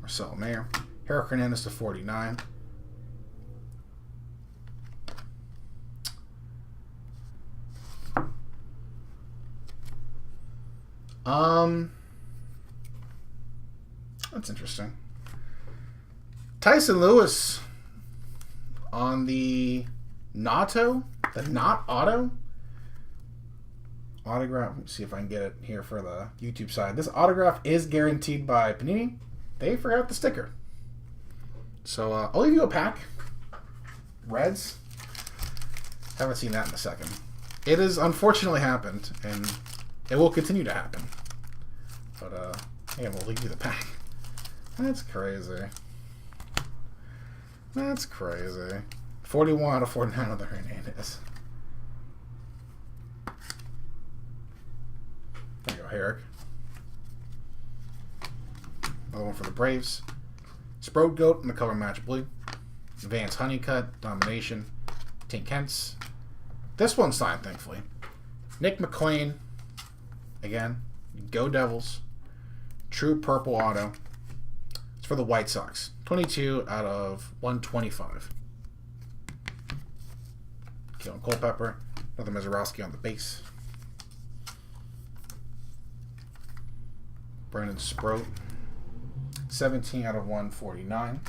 Marcel Mayer. Eric Hernandez to 49. That's interesting. Tyson Lewis on the Nato, the Not Auto autograph. Let me see if I can get it here for the YouTube side. This autograph is guaranteed by Panini. They forgot the sticker. So I'll leave you a pack. Reds. Haven't seen that in a second. It has unfortunately happened, and it will continue to happen. But yeah, we'll leave you the pack. That's crazy. That's crazy. 41 out of 49 of the Hernandez. There you go, Herrick. Another one for the Braves. Sprout Goat in the color match blue. Vance Honeycutt, Domination. Tink Kent's. This one's signed, thankfully. Nick McClain. Again. Go Devils. True Purple Auto. It's for the White Sox. 22 out of 125. Keelan Culpepper. Another Mizorowski on the base. Brandon Sproat. 17 out of 149.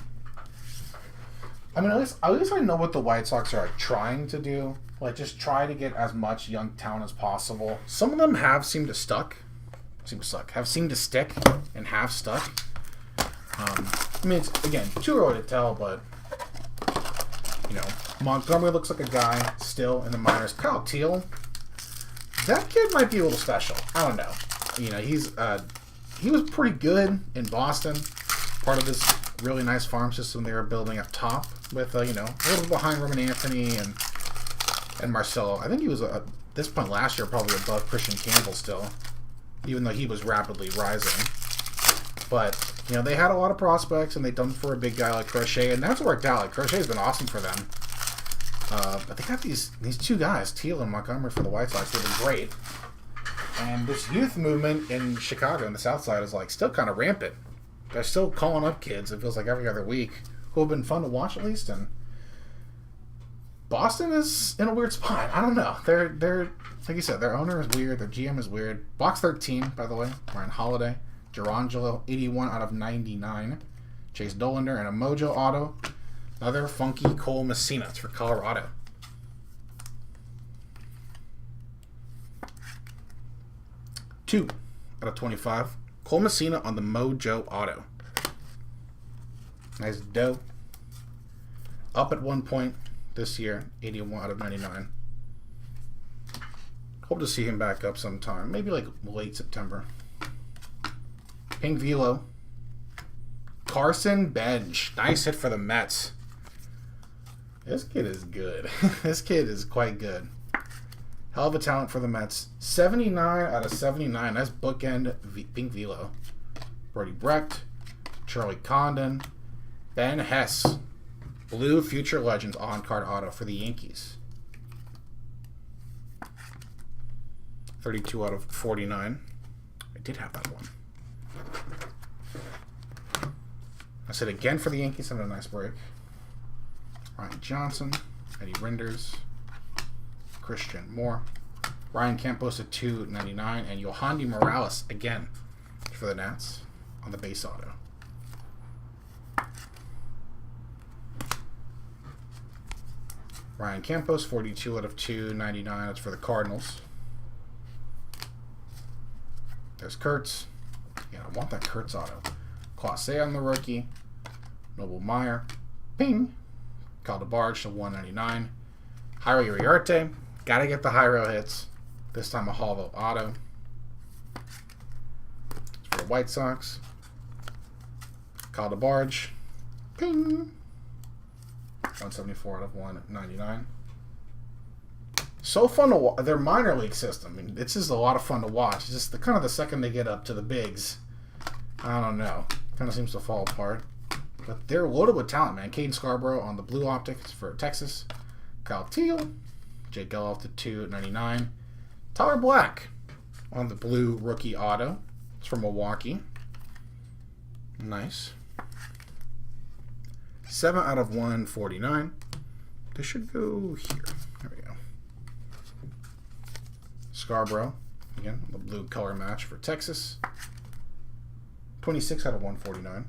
I mean, at least I know what the White Sox are trying to do. Like, just try to get as much young talent as possible. Some of them have seemed to stick, and have stuck. I mean, it's, again, too early to tell, but, you know, Montgomery looks like a guy still in the minors. Kyle Teal, that kid might be a little special. I don't know. You know, he was pretty good in Boston. Part of this really nice farm system they were building up top with, you know, a little behind Roman Anthony and Marcelo. I think he was, at this point last year, probably above Christian Campbell still, even though he was rapidly rising. But, you know, they had a lot of prospects, and they dumped for a big guy like Crochet, and that's worked out. Like, Crochet's been awesome for them. But they got these two guys, Teal and Montgomery, for the White Sox. They've been great. And this youth movement in Chicago and the South Side is, like, still kind of rampant. They're still calling up kids, it feels like every other week, who have been fun to watch at least. And Boston is in a weird spot. I don't know. They're like you said, their owner is weird. Their GM is weird. Box 13, by the way. Ryan Holiday. Gerangelo, 81 out of 99. Chase Dollander and a Mojo Auto. Another funky Cole Messina. It's for Colorado. Two out of 25. Cole Messina on the Mojo Auto. Nice dough. Up at one point this year, 81 out of 99. Hope to see him back up sometime. Maybe like late September. Pink Velo. Carson Bench. Nice hit for the Mets. This kid is good. This kid is quite good. Hell of a talent for the Mets. 79 out of 79. Nice bookend Pink Velo. Brody Brecht. Charlie Condon. Ben Hess. Blue Future Legends on-card auto for the Yankees. 32 out of 49. I did have that one. I said again for the Yankees. Having a nice break. Ryan Johnson. Eddie Rinders. Christian Moore. Ryan Campos at 299. And Yohandy Morales again for the Nats on the base auto. Ryan Campos, 42 out of 299. That's for the Cardinals. There's Kurtz. Yeah, I want that Kurtz auto. Clase on the rookie. Noble Meyer. Ping. Called a barge to 199. Jairo Uriarte. Gotta get the Jairo hits. This time a hollow auto. For the White Sox. Called a barge. Ping. 174 out of 199. So fun to watch. Their minor league system. I mean, it's just a lot of fun to watch. It's just the second they get up to the bigs, I don't know. Kind of seems to fall apart. But they're loaded with talent, man. Caden Scarborough on the blue optics for Texas. Kyle Teal. Jake Geloff to 299. Tyler Black on the blue rookie auto. It's from Milwaukee. Nice. 7 out of 149. This should go here. There we go. Scarborough. Again, the blue color match for Texas. 26 out of 149.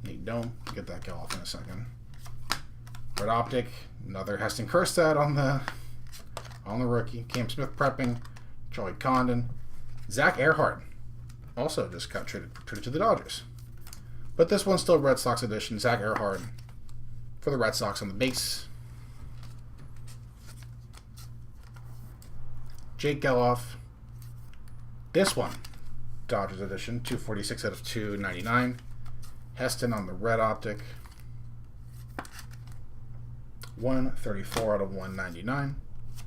Nate Dome. Get that guy off in a second. Red Optic. Another Heston Kjerstad on the rookie. Cam Smith prepping. Charlie Condon. Zach Earhart. Also just got traded to the Dodgers. But this one's still Red Sox edition. Zach Earhart for the Red Sox on the base. Jake Geloff. This one, Dodgers edition. 246 out of 299. Heston on the red optic. 134 out of 199.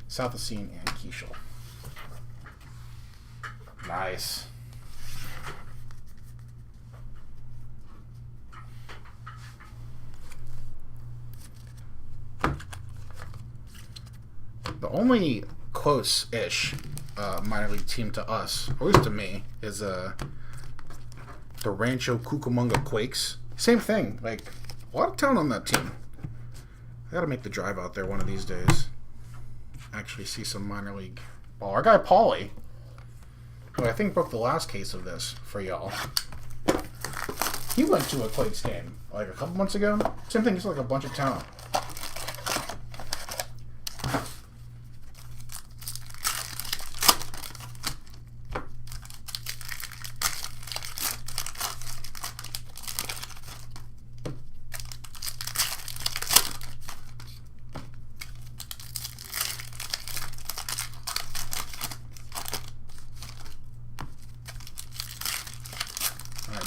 Southacene and Keishel. Nice. The only close-ish minor league team to us, or at least to me, is the Rancho Cucamonga Quakes. Same thing. Like, a lot of talent on that team. I gotta make the drive out there one of these days. Actually see some minor league ball. Our guy Paulie, who I think broke the last case of this for y'all. He went to a Quakes game like a couple months ago. Same thing, just like a bunch of talent.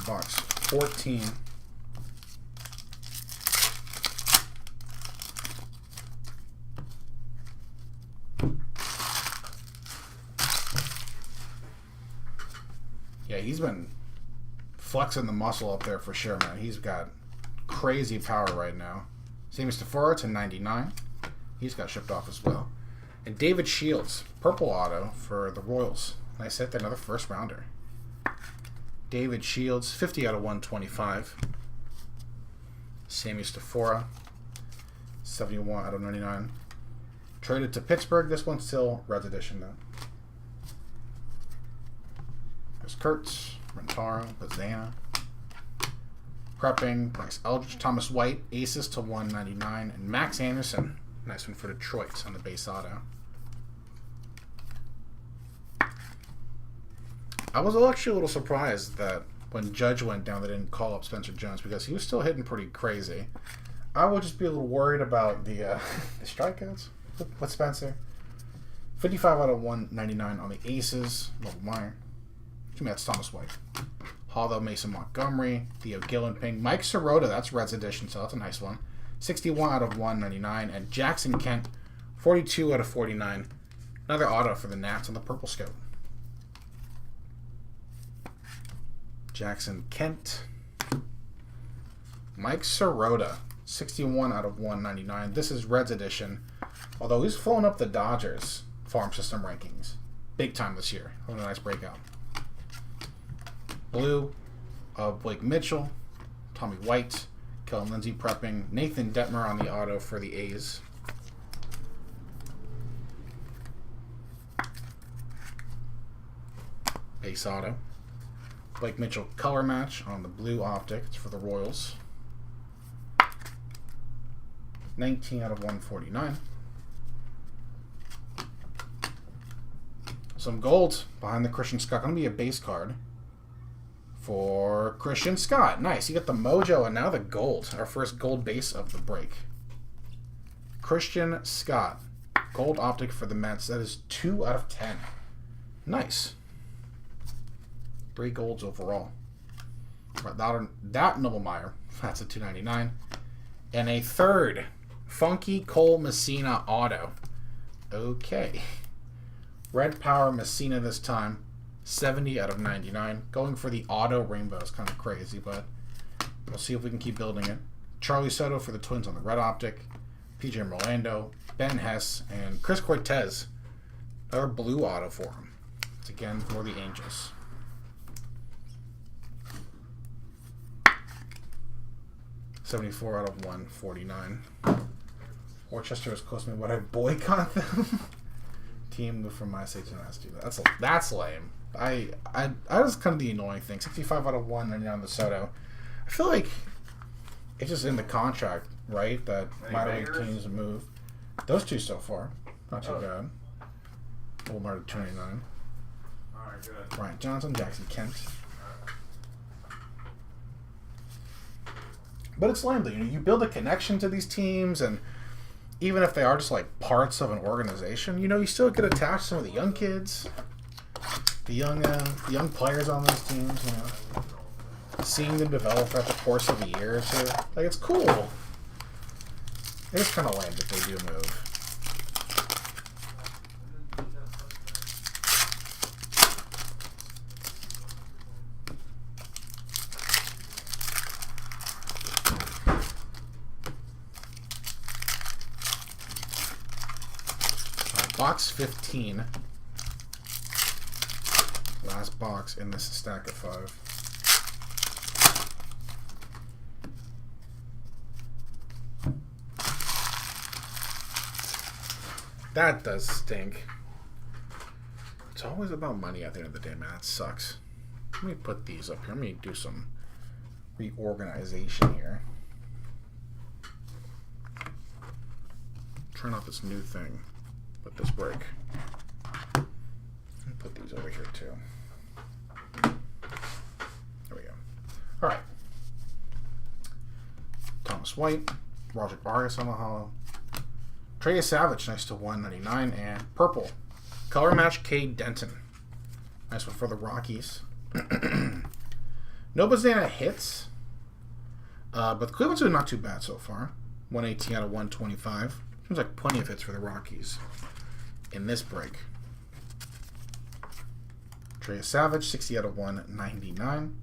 Box 14. Yeah, he's been flexing the muscle up there for sure, man. He's got crazy power right now. Same as Tafura to 99. He's got shipped off as well. And David Shields, purple auto for the Royals. Nice hit, another first rounder. David Shields, 50 out of 125. Sammy Stafora, 71 out of 99. Traded to Pittsburgh. This one's still Reds edition, though. There's Kurtz, Rentaro, Bazana. Prepping, Bryce Eldridge, Thomas White, aces to 199. And Max Anderson, nice one for Detroit on the base auto. I was actually a little surprised that when Judge went down, they didn't call up Spencer Jones because he was still hitting pretty crazy. I would just be a little worried about the strikeouts with Spencer. 55 out of 199 on the aces. Local Meyer. To me, that's Thomas White. Hollow, Mason Montgomery. Theo Gillenping. Mike Sirota, that's Reds edition, so that's a nice one. 61 out of 199. And Jackson Kent, 42 out of 49. Another auto for the Nats on the Purple Scout. Jackson Kent. Mike Sirota, 61 out of 199. This is Reds edition. Although he's flown up the Dodgers farm system rankings big time this year. What a nice breakout. Blue, Blake Mitchell, Tommy White, Kellen Lindsey prepping, Nathan Detmer on the auto for the A's. Base auto. Blake Mitchell color match on the blue optic. It's for the Royals. 19 out of 149. Some gold behind the Christian Scott. Going to be a base card for Christian Scott. Nice. You get the mojo and now the gold. Our first gold base of the break. Christian Scott. Gold optic for the Mets. That is 2 out of 10. Nice. 3 golds overall. That Noble Meyer. That's a $2.99. And a third Funky Cole Messina auto. Okay. Red Power Messina this time. 70 out of 99. Going for the auto rainbow is kind of crazy, but we'll see if we can keep building it. Charlie Soto for the Twins on the red optic. PJ Rolando, Ben Hess, and Chris Cortez. Another blue auto for him. It's again for the Angels. $74 out of 149. Worcester is close to me. Would I boycott them? Team moved from my state to Massachusetts. That's lame. I was kind of the annoying thing. 65 out of 199 on the Soto. I feel like it's just in the contract, right? That minor league teams move. Those two so far, not too bad. Walmart at 299.
All right, good.
Ryan Johnson, Jackson Kent. But it's lame though. You build a connection to these teams, and even if they are just like parts of an organization, you still get attached to some of the young kids, the young players on those teams. Seeing them develop throughout the course of a year or two, like it's cool. It's kind of lame that they do move. Box 15. Last box in this stack of 5. That does stink. It's always about money at the end of the day, man. That sucks. Let me put these up here. Let me do some reorganization here. Trying out this new thing with this break. Let me put these over here too. There we go. All right. Thomas White, Roger Vargas on the hollow. Trey Savage, nice to 199, and purple. Color match Cade Denton. Nice one for the Rockies. No Bazana hits. But the Cleveland's doing not too bad so far. 118 out of 125. Seems like plenty of hits for the Rockies in this break. Trey Savage, 60 out of 199.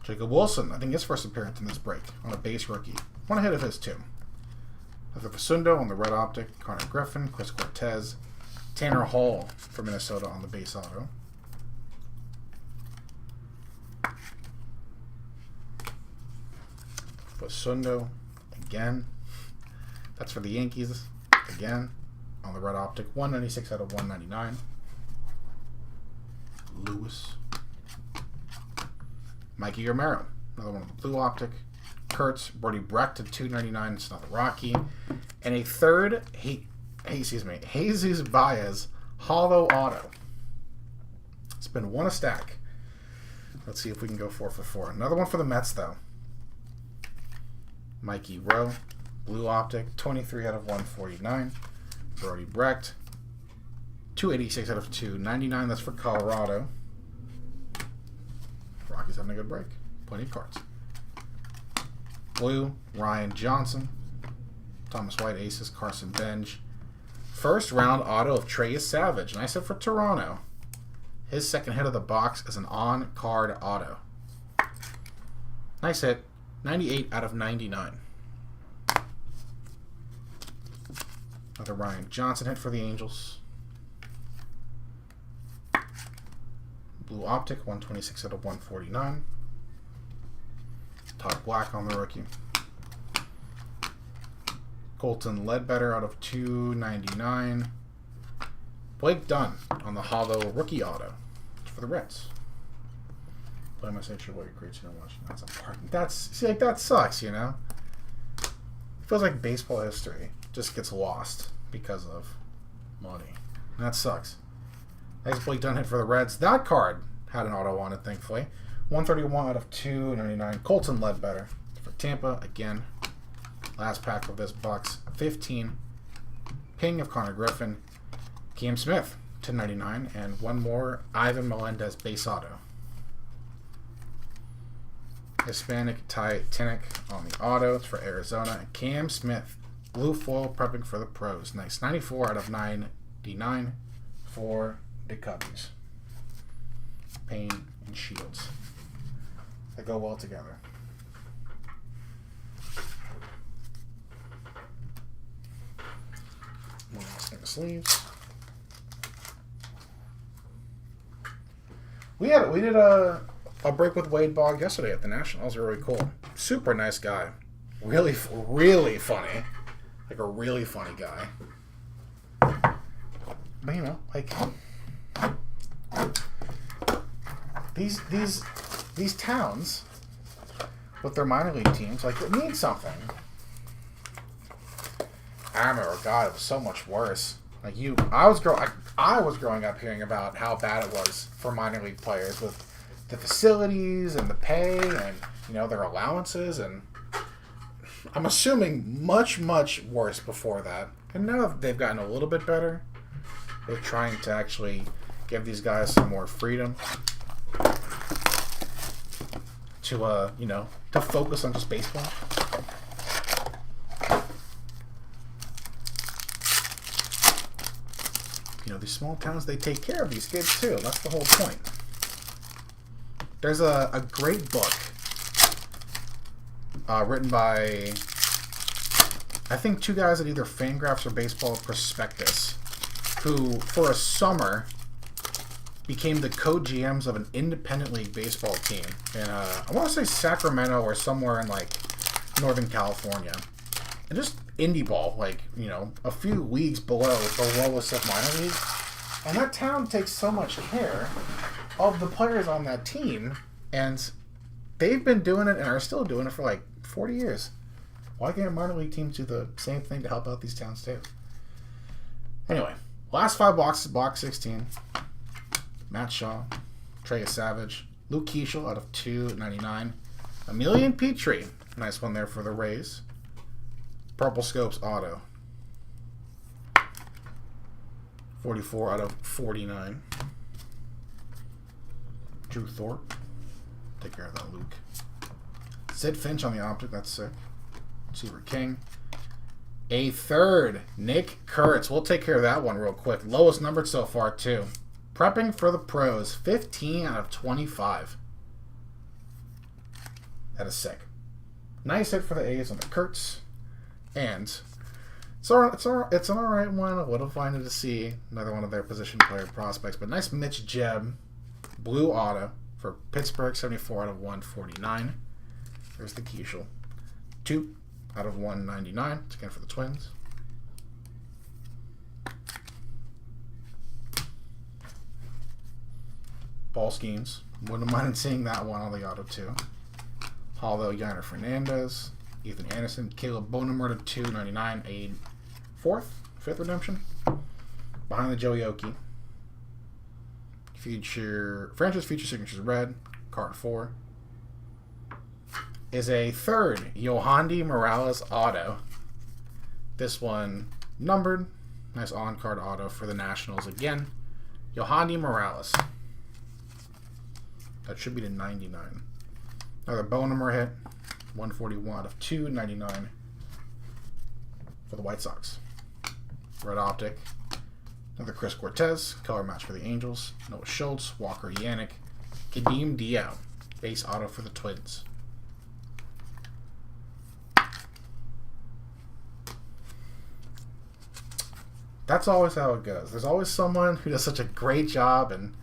Jacob Wilson, I think his first appearance in this break on a base rookie. One hit of his too. Arthur Fasundo on the red optic. Connor Griffin, Chris Cortez, Tanner Hall for Minnesota on the base auto. Fasundo again. That's for the Yankees again on the red optic. 196 out of 199. Lewis. Mikey Romero, another one on the blue optic. Kurtz, Brody Brecht at 299. It's not the Rocky. And a third, Jesus Baez hollow auto. It's been one a stack. Let's see if we can go 4 for 4. Another one for the Mets, though. Mikey Rowe, blue optic, 23 out of 149. Brody Brecht, 286 out of 299. That's for Colorado. Rockies having a good break. Plenty of cards. Blue, Ryan Johnson. Thomas White, Aces, Carson Benj. First round auto of Trey Savage. Nice hit for Toronto. His second hit of the box is an on-card auto. Nice hit. 98 out of 99. Another Ryan Johnson hit for the Angels. Blue optic, 126 out of 149. Todd Black on the rookie. Colton Ledbetter out of 299. Blake Dunn on the hollow rookie auto for the Reds. Play my sexual way creates no watching. That's a part. That sucks, It feels like baseball history just gets lost because of money. And that sucks. Nice Blake Dunn hit for the Reds. That card had an auto on it, thankfully. 131 out of 299. Colton Ledbetter for Tampa again. Last pack of this box. 15. Ping of Connor Griffin. Cam Smith, 1099. And one more, Ivan Melendez base auto. Hispanic Ty Tinnick on the autos for Arizona. And Cam Smith, blue foil prepping for the pros. Nice. 94 out of 99 for the Cubbies. Payne and Shields. They go well together. One last thing of sleeves. We did a break with Wade Bogg yesterday at the National. That was really cool. Super nice guy. Really funny. Like a really funny guy. But you know, like these towns with their minor league teams, like, it means something. I remember, God, it was so much worse. Like, I was growing up hearing about how bad it was for minor league players with the facilities and the pay and, you know, their allowances, and I'm assuming much worse before that. And now they've gotten a little bit better. They're trying to actually give these guys some more freedom to, you know, to focus on just baseball. You know, these small towns, they take care of these kids too. That's the whole point. There's a great book written by, I think, two guys at either Fangraphs or Baseball Prospectus, who, for a summer, became the co-GMs of an independent league baseball team in, I want to say Sacramento or somewhere in, like, Northern California. And just indie ball, like, you know, a few leagues below the lowest of minor leagues. And that town takes so much care of the players on that team, and they've been doing it and are still doing it for like 40 years. Why can't minor league teams do the same thing to help out these towns too? Anyway, last 5 boxes, box 16. Matt Shaw, Trey Savage, Luke Keeschel out of 299. Emilian Petrie, nice one there for the Rays. Purple Scopes auto. 44 out of 49. Drew Thorpe. Take care of that, Luke. Sid Finch on the optic. That's sick. Seaver King. A third. Nick Kurtz. We'll take care of that one real quick. Lowest numbered so far, too. Prepping for the pros. 15 out of 25. That is sick. Nice hit for the A's on the Kurtz. And it's an alright one. A little finer to see. Another one of their position player prospects. But nice Mitch Jeb. Blue auto for Pittsburgh. 74 out of 149. There's the Keeschel. 2 out of 199. It's again for the Twins. Ball schemes. Wouldn't mind seeing that one on the auto too. Paulo Yainer Fernandez. Ethan Anderson. Caleb Bonemer to 299. A fifth redemption. Behind the Joey Oki. Franchise feature signatures red. Card 4. Is a third Yohandy Morales auto. This one numbered. Nice on-card auto for the Nationals again. Yohandy Morales. That should be to 99. Another Bonemer hit. 141 out of 299 for the White Sox. Red optic. Another Chris Cortez. Color match for the Angels. Noah Schultz. Walker Yannick. Kadeem Diao. Base auto for the Twins. That's always how it goes. There's always someone who does such a great job, and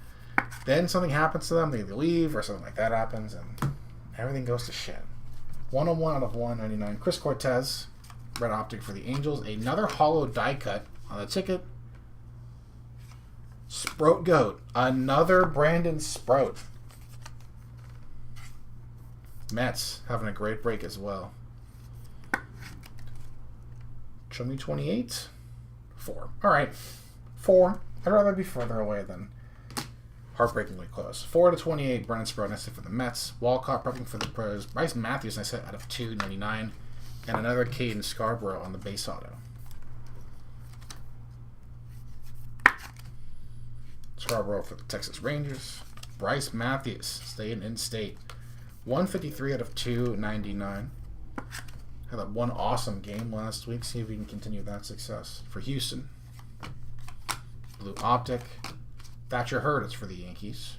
then something happens to them, they either leave or something like that happens, and everything goes to shit. 101 out of 199. Chris Cortez, red optic for the Angels. Another hollow die cut on the ticket. Sprout Goat. Another Brandon Sprout. Mets having a great break as well. Show me 28. 4. All right. 4. I'd rather be further away than Heartbreakingly close. 4/28, Brennan Sprout, nice hit for the Mets. Walcott prepping for the Pros. Bryce Matthews, nice hit out of 2/99. And another Caden Scarborough on the base auto. Scarborough for the Texas Rangers. Bryce Matthews, staying in state. 153 out of 299. Had that one awesome game last week. See if we can continue that success. For Houston. Blue Optic. Thatcher Hurd is for the Yankees.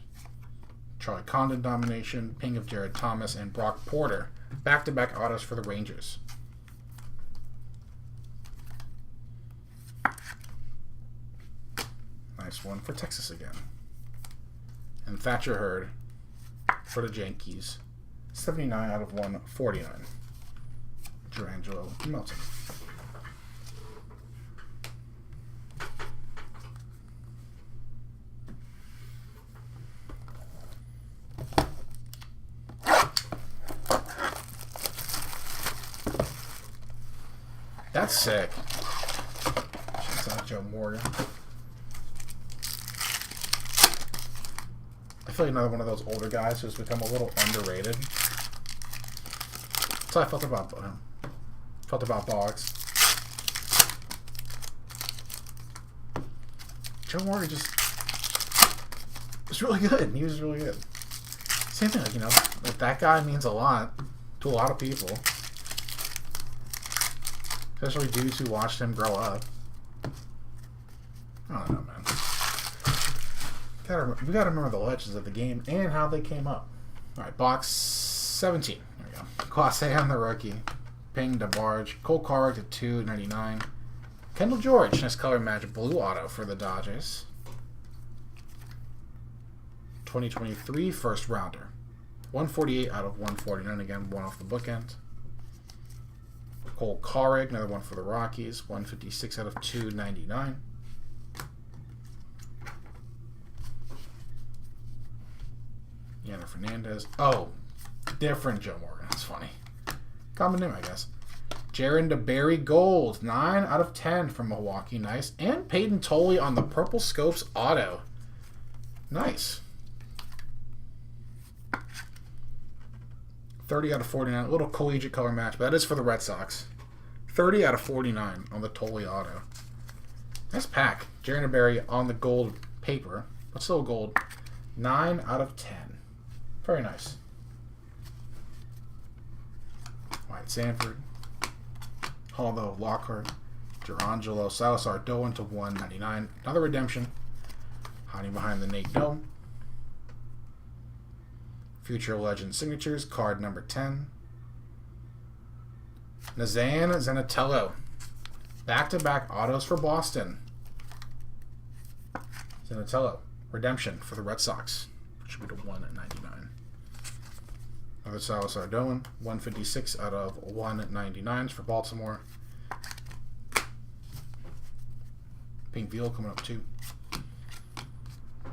Charlie Condon domination. Ping of Jared Thomas and Brock Porter. Back-to-back autos for the Rangers. Nice one for Texas again. And Thatcher Hurd for the Yankees. 79 out of 149. Jerangelo Melton. That's sick. Shouts out Joe Morgan. I feel like another one of those older guys who's become a little underrated. That's how I felt about Boggs. Joe Morgan just was really good. He was really good. Same thing, like, like that guy means a lot to a lot of people. Especially dudes who watched him grow up. I don't know, man. We gotta remember the legends of the game and how they came up. Alright, box 17. There we go. Clase on the rookie. Ping DeBarge. Cole Carrick to 299. Kendall George, nice color match. Blue auto for the Dodgers. 2023 first rounder. 148 out of 149. Again, one off the bookend. Cole Carrick, another one for the Rockies. 156 out of 299. Yanner Fernandez. Oh, different Joe Morgan. That's funny. Common name, I guess. Jaron DeBerry Gold. 9 out of 10 from Milwaukee. Nice. And Peyton Tolley on the Purple Scopes auto. Nice. 30 out of 49. A little collegiate color match, but that is for the Red Sox. 30 out of 49 on the Tolley auto. Nice pack. Jaron DeBerry on the gold paper, but still gold. 9 out of 10. Very nice. White Sanford. Haldo Lockhart. Gerangelo Salazar Doan to 199. Another redemption. Hiding behind the Nate Dome. Future Legend Signatures. Card number 10. Nazan Zanatello. Back-to-back autos for Boston. Zanatello. Redemption for the Red Sox. Should be to 199. Another Salazar Doan. 156 out of 199s for Baltimore. Pink Veal coming up too.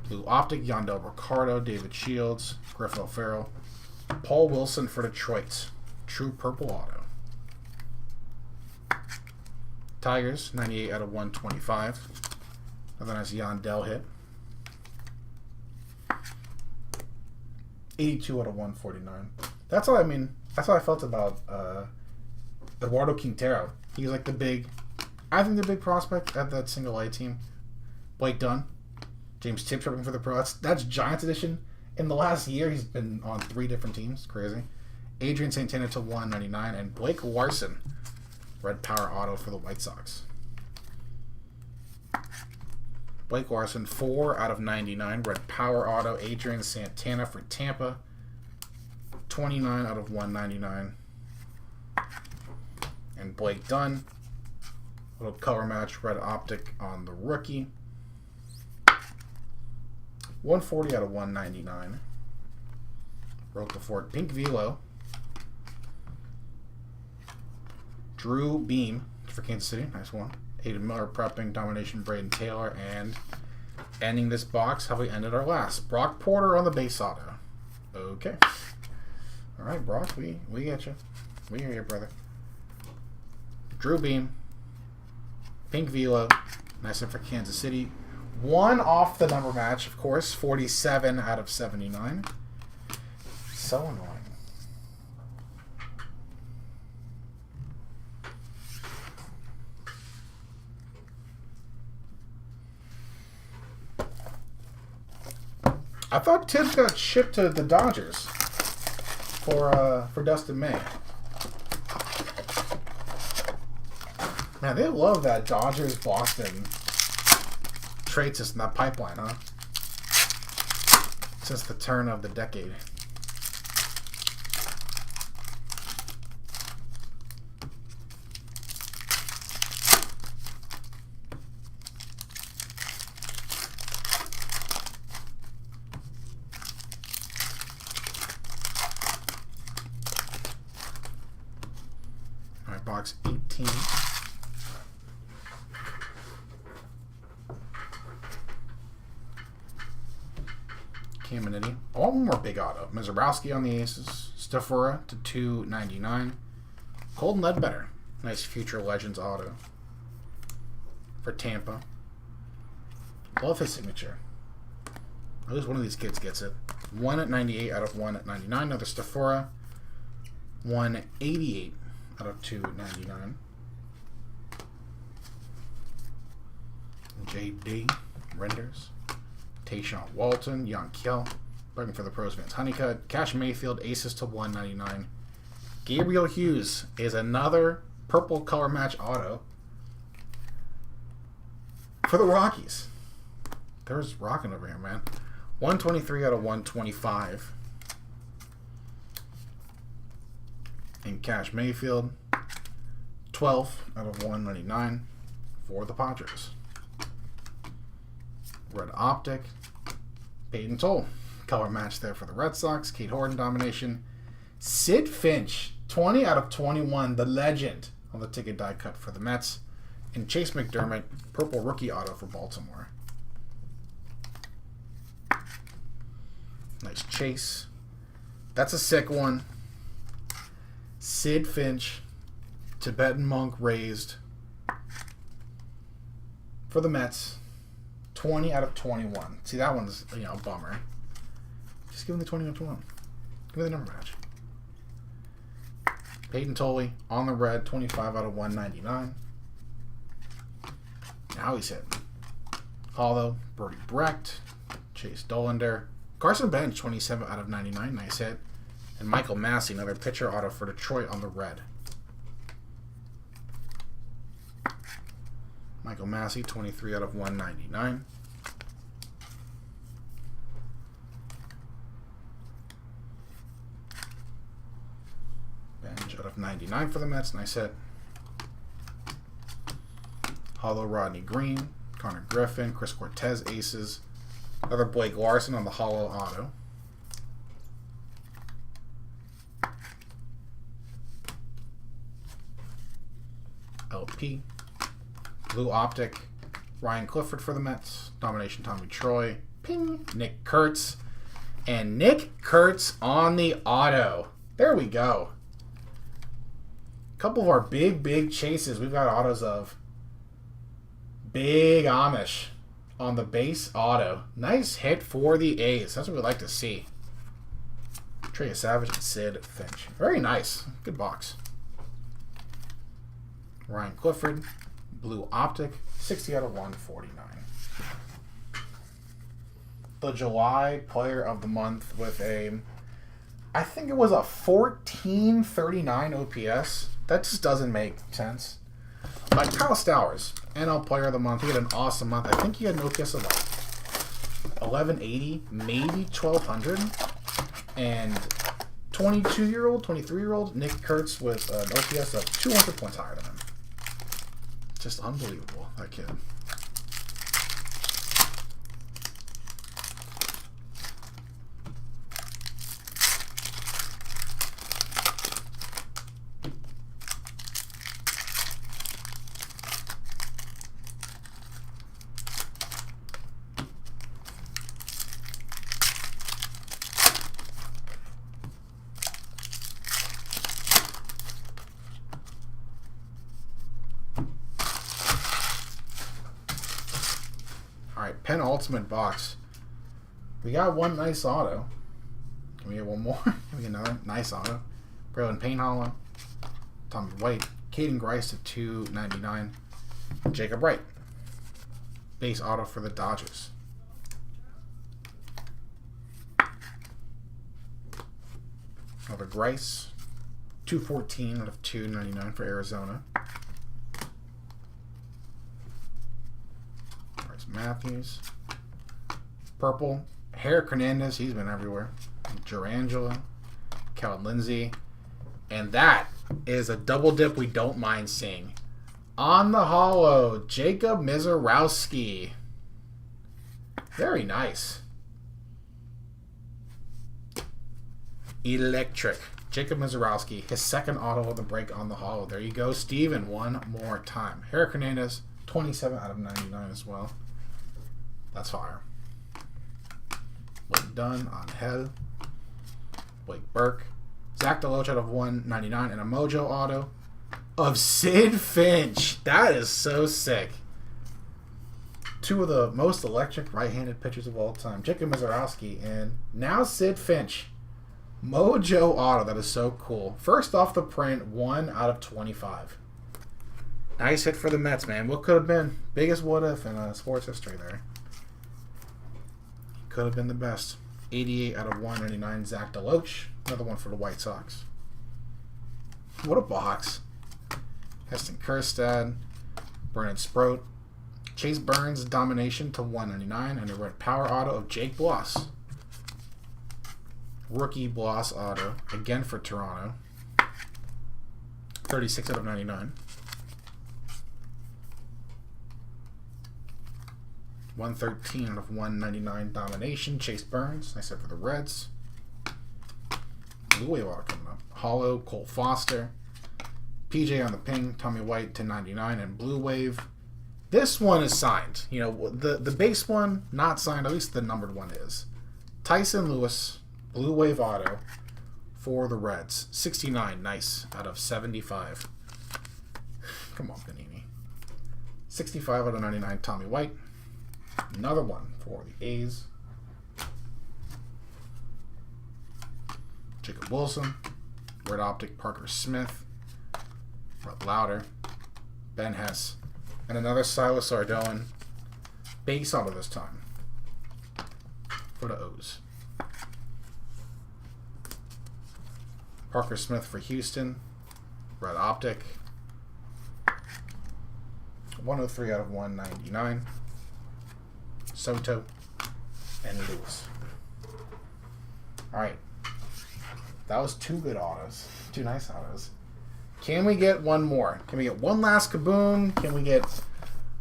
Blue Optic, Yandel Ricardo, David Shields, Griff O'Farrell. Paul Wilson for Detroit. True Purple Auto. Tigers, 98 out of 125. Another nice Yandel hit. 82 out of 149. That's how I felt about Eduardo Quintero. He's like the big prospect at that single A team. Blake Dunn. James Tipp prepping for the Pro. That's Giants edition. In the last year, he's been on 3 different teams. Crazy. Adrian Santana to 199. And Blake Larson. Red Power Auto for the White Sox. Blake Larson, 4 out of 99. Red Power Auto. Adrian Santana for Tampa. 29 out of 199. And Blake Dunn. Little color match. Red Optic on the rookie. 140 out of 199. Rocafort Pink Velo. Drew Beam for Kansas City. Nice one. Aiden Miller prepping, domination, Braden Taylor, and ending this box how we ended our last. Brock Porter on the base auto. Okay. All right, Brock, we get you. We hear you, brother. Drew Beam, Pink Velo, nice one for Kansas City. 1 off the number match, of course. 47 out of 79. So annoying. I thought Tibbs got shipped to the Dodgers for Dustin May. Man, they love that Dodgers-Boston trade system, that pipeline, huh? Since the turn of the decade. All right, box 18. Caminiti. I want one more big auto. Mizorowski on the aces. Stafura to 299. Colton Ledbetter. Nice Future Legends auto for Tampa. Love his signature. At least one of these kids gets it. 1 at 98 out of 1 at 99. Another Stafura. 188 out of 299. JD renders. Tayshaun Walton, Young Kiel, looking for the pros, Vance Honeycutt, Cash Mayfield, aces to 199. Gabriel Hughes is another purple color match auto for the Rockies. There's rocking over here, man. 123 out of 125. And Cash Mayfield, 12 out of 199 for the Padres. Red Optic, Peyton Toll, color match there for the Red Sox. Kate Horton domination. Sid Finch, 20 out of 21, the legend on the ticket die cut for the Mets. And Chase McDermott, purple rookie auto for Baltimore. Nice Chase. That's a sick one. Sid Finch, Tibetan Monk raised for the Mets. 20 out of 21. See, that one's, a bummer. Just give him the 20 out of 21. Give me the number match. Peyton Tolley on the red, 25 out of 199. Now he's hitting. Hollow, Brody Brecht, Chase Dollander, Carson Bench, 27 out of 99. Nice hit. And Michael Massey, another pitcher auto for Detroit on the red. Michael Massey, 23 out of 199. Bench out of 99 for the Mets. Nice hit. Hollow Rodney Green, Connor Griffin, Chris Cortez aces. Another Blake Larson on the hollow auto. LP. Blue Optic, Ryan Clifford for the Mets. Domination Tommy Troy. Ping. Nick Kurtz. And Nick Kurtz on the auto. There we go. A couple of our big chases we've got autos of. Big Amish on the base auto. Nice hit for the A's. That's what we like to see. Trey Savage and Sid Finch. Very nice. Good box. Ryan Clifford. Blue Optic, 60 out of 149. The July Player of the Month with I think it was a 1439 OPS. That just doesn't make sense. Like Kyle Stowers, NL Player of the Month. He had an awesome month. I think he had an OPS of like 1180, maybe 1200. And 22-year-old, 23-year-old Nick Kurtz with an OPS of 200 points higher than him. Just unbelievable, that kid. penultimate box. We got one nice auto. Can we get one more? Can we get another nice auto? Braylon Payne Hollow. Tommy White. Caden Grice to $2.99. Jacob Wright. Base auto for the Dodgers. Another Grice. 214 out of 299 for Arizona. Bryce Matthews. Purple. Herrick Hernandez, he's been everywhere. Jarangela. Cal Lindsay. And that is a double dip we don't mind seeing. On the hollow, Jacob Mizorowski. Very nice. Electric. Jacob Mizorowski, his second auto of the break on the hollow. There you go, Steven, one more time. Herrick Hernandez, 27 out of 99 as well. That's fire. Blake Dunn on Hell. Blake Burke. Zach DeLoach out of 199 and a Mojo auto of Sid Finch. That is so sick. Two of the most electric right-handed pitchers of all time. Jacob Mizorowski and now Sid Finch. Mojo auto. That is so cool. First off the print, 1 out of 25. Nice hit for the Mets, man. What could have been? Biggest what if in sports history there. Could have been the best. 88 out of 199, Zach DeLoach. Another one for the White Sox. What a box. Heston Kjerstad. Brennan Sproat. Chase Burns, Domination to 199. And a red power auto of Jake Bloss. Rookie Bloss auto. Again for Toronto. 36 out of 99. 113 out of 199 Domination. Chase Burns. Nice hit for the Reds. Blue Wave auto coming up. Hollow. Cole Foster. PJ on the ping. Tommy White to 99. And Blue Wave. This one is signed. You know, the base one, not signed. At least the numbered one is. Tyson Lewis. Blue Wave auto for the Reds. 69. Nice. Out of 75. Come on, Panini. 65 out of 99 Tommy White. Another one for the A's. Jacob Wilson. Red Optic Parker Smith. Brett Lauder. Ben Hess. And another Silas Ardone. Base auto this time. For the O's. Parker Smith for Houston. Red Optic. 103 out of 199. Soto and Lewis. Alright. That was two good autos. Two nice autos. Can we get one more? Can we get one last kaboom? Can we get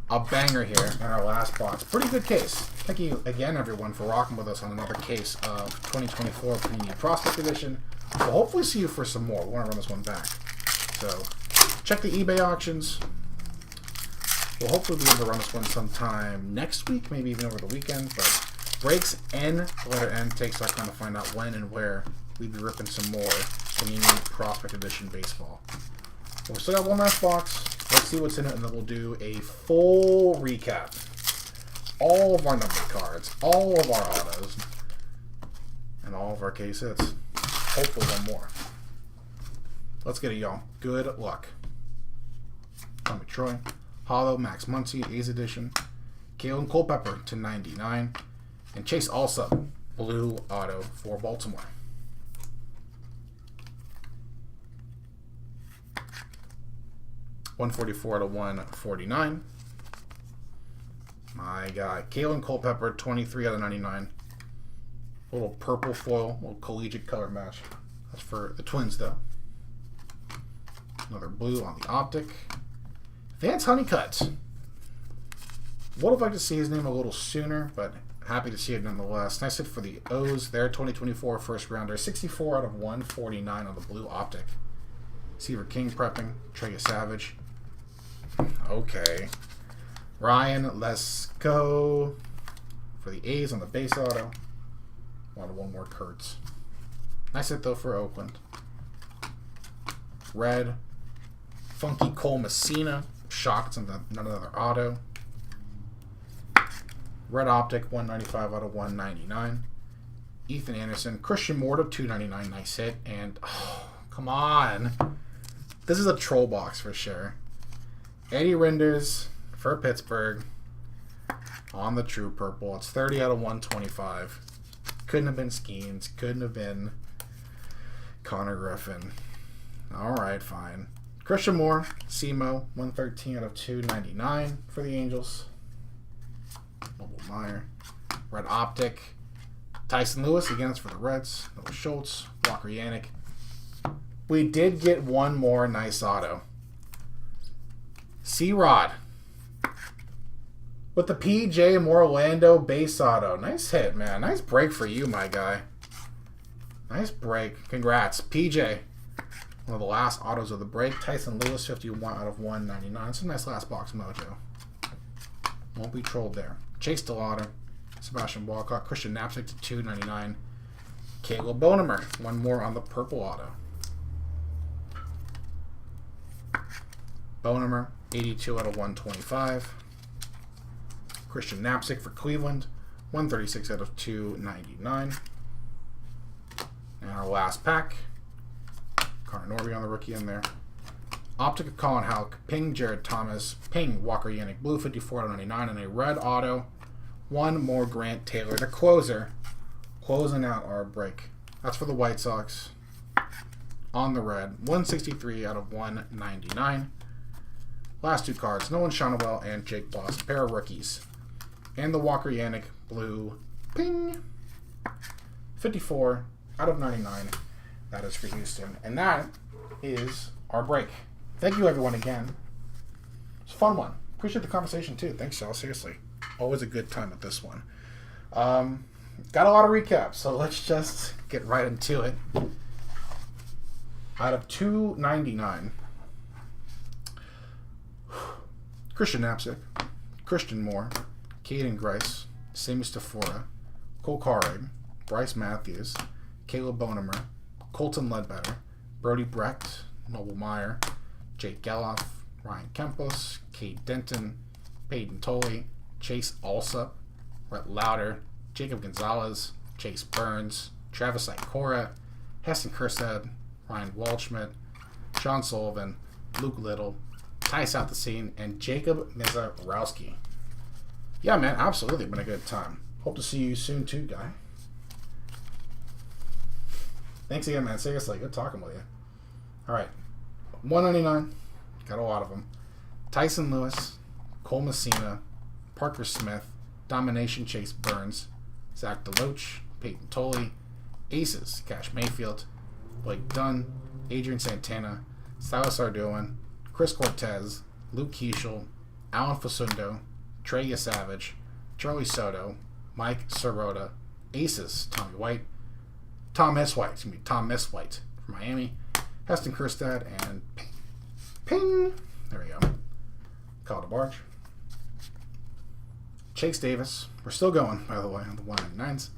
a banger here in our last box? Pretty good case. Thank you again, everyone, for rocking with us on another case of 2024 Panini Prospect Edition. We'll hopefully see you for some more. We want to run this one back. So, check the eBay auctions. We'll hopefully be able to run this one sometime next week, maybe even over the weekend. But breaks N, the letter N, takes.com to find out when and where we'll be ripping some more Panini Prospect Edition baseball. But we still got one last box. Let's see what's in it, and then we'll do a full recap. All of our numbered cards, all of our autos, and all of our case hits. Hopefully one more. Let's get it, y'all. Good luck. Tommy Troy. Hollow, Max Muncy, A's Edition. Kalen Culpepper to 99. And Chase Alsop, blue auto for Baltimore. $144 out of 149. My guy, Kalen Culpepper, 23 out of 99. A little purple foil, a little collegiate color match. That's for the Twins, though. Another blue on the Optic. Vance Honeycutt. Would have liked to see his name a little sooner, but happy to see it nonetheless. Nice hit for the O's. Their 2024 first rounder. 64 out of 149 on the blue Optic. Seaver King prepping. Trey Savage. Okay. Ryan, let's go. For the A's on the base auto. Wanted one more Kurtz. Nice hit, though, for Oakland. Red. Funky Cole Messina. Shocked on another auto. Red Optic, 195 out of 199. Ethan Anderson. Christian Moore to 299. Nice hit. And, oh, come on. This is a troll box for sure. Eddie Rinders for Pittsburgh. On the true purple. It's 30 out of 125. Couldn't have been Skeens. Couldn't have been Connor Griffin. Alright, fine. Christian Moore, SEMO, 113 out of 299 for the Angels. Noble Meyer. Red Optic. Tyson Lewis, against for the Reds. Noah Schultz. Walker Yannick. We did get one more nice auto. C-Rod. With the PJ Orlando base auto. Nice hit, man. Nice break for you, my guy. Nice break. Congrats. PJ. One of the last autos of the break. Tyson Lewis, 51 out of 199. It's a nice last box mojo. Won't be trolled there. Chase Delauder. Sebastian Walcott. Christian Knapsack to 299. Caleb Bonemer. One more on the purple auto. Bonemer, 82 out of 125. Christian Knapsack for Cleveland, 136 out of 299. And our last pack, Connor Norby on the rookie in there. Optic of Colin Houck, ping Jared Thomas, ping Walker Yannick, blue 54 out of 99, and a red auto. One more Grant Taylor, the closer, closing out our break. That's for the White Sox. On the red, 163 out of 199. Last two cards, Nolan Shonwell and Jake Boss, pair of rookies. And the Walker Yannick blue, ping, 54 out of 99. That is for Houston. And that is our break. Thank you, everyone, again. It's a fun one. Appreciate the conversation, too. Thanks, y'all. Seriously. Always a good time at this one. Got a lot of recaps, so let's just get right into it. Out of 299, Christian Knapsack, Christian Moore, Caden Grice, Sammy Stafora, Cole Carrig, Bryce Matthews, Caleb Bonemer, Colton Ledbetter, Brody Brecht, Noble Meyer, Jake Geloff, Ryan Kempos, Kate Denton, Peyton Tolley, Chase Alsop, Rhett Lauder, Jacob Gonzalez, Chase Burns, Travis Ikora, Heston Kersted, Ryan Waldschmidt, Sean Sullivan, Luke Little, Ty Southasine, and Jacob Mizarowski. Yeah, man, absolutely been a good time. Hope to see you soon too, guy. Thanks again, man. Seriously, good talking with you. All right, 199. Got a lot of them. Tyson Lewis, Cole Messina, Parker Smith, Domination Chase Burns, Zach DeLoach, Peyton Tolley, Aces, Cash Mayfield, Blake Dunn, Adrian Santana, Silas Ardoin, Chris Cortez, Luke Keeschel, Alan Facundo, Trey Savage, Charlie Soto, Mike Sirota, Aces, Tommy White, Tom Misswhite from Miami, Heston Kjerstad, and ping, there we go, Kyle DeBarge, Chase Davis, we're still going, by the way, on the 199s,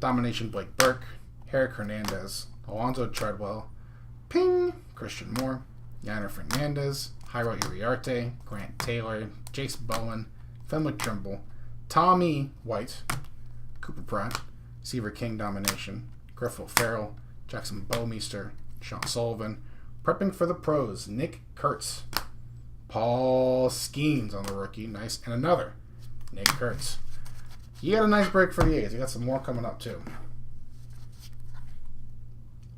Domination Blake Burke, Herrick Hernandez, Alonzo Treadwell, ping, Christian Moore, Yanner Fernandez, Jairo Uriarte, Grant Taylor, Jace Bowen, Fenwick Trimble, Tommy White, Cooper Pratt, Seaver King Domination, Griffith Farrell, Jackson Bowmeister, Sean Sullivan, prepping for the pros, Nick Kurtz, Paul Skeens on the rookie, nice, and another Nick Kurtz. You got a nice break for the A's. You got some more coming up too.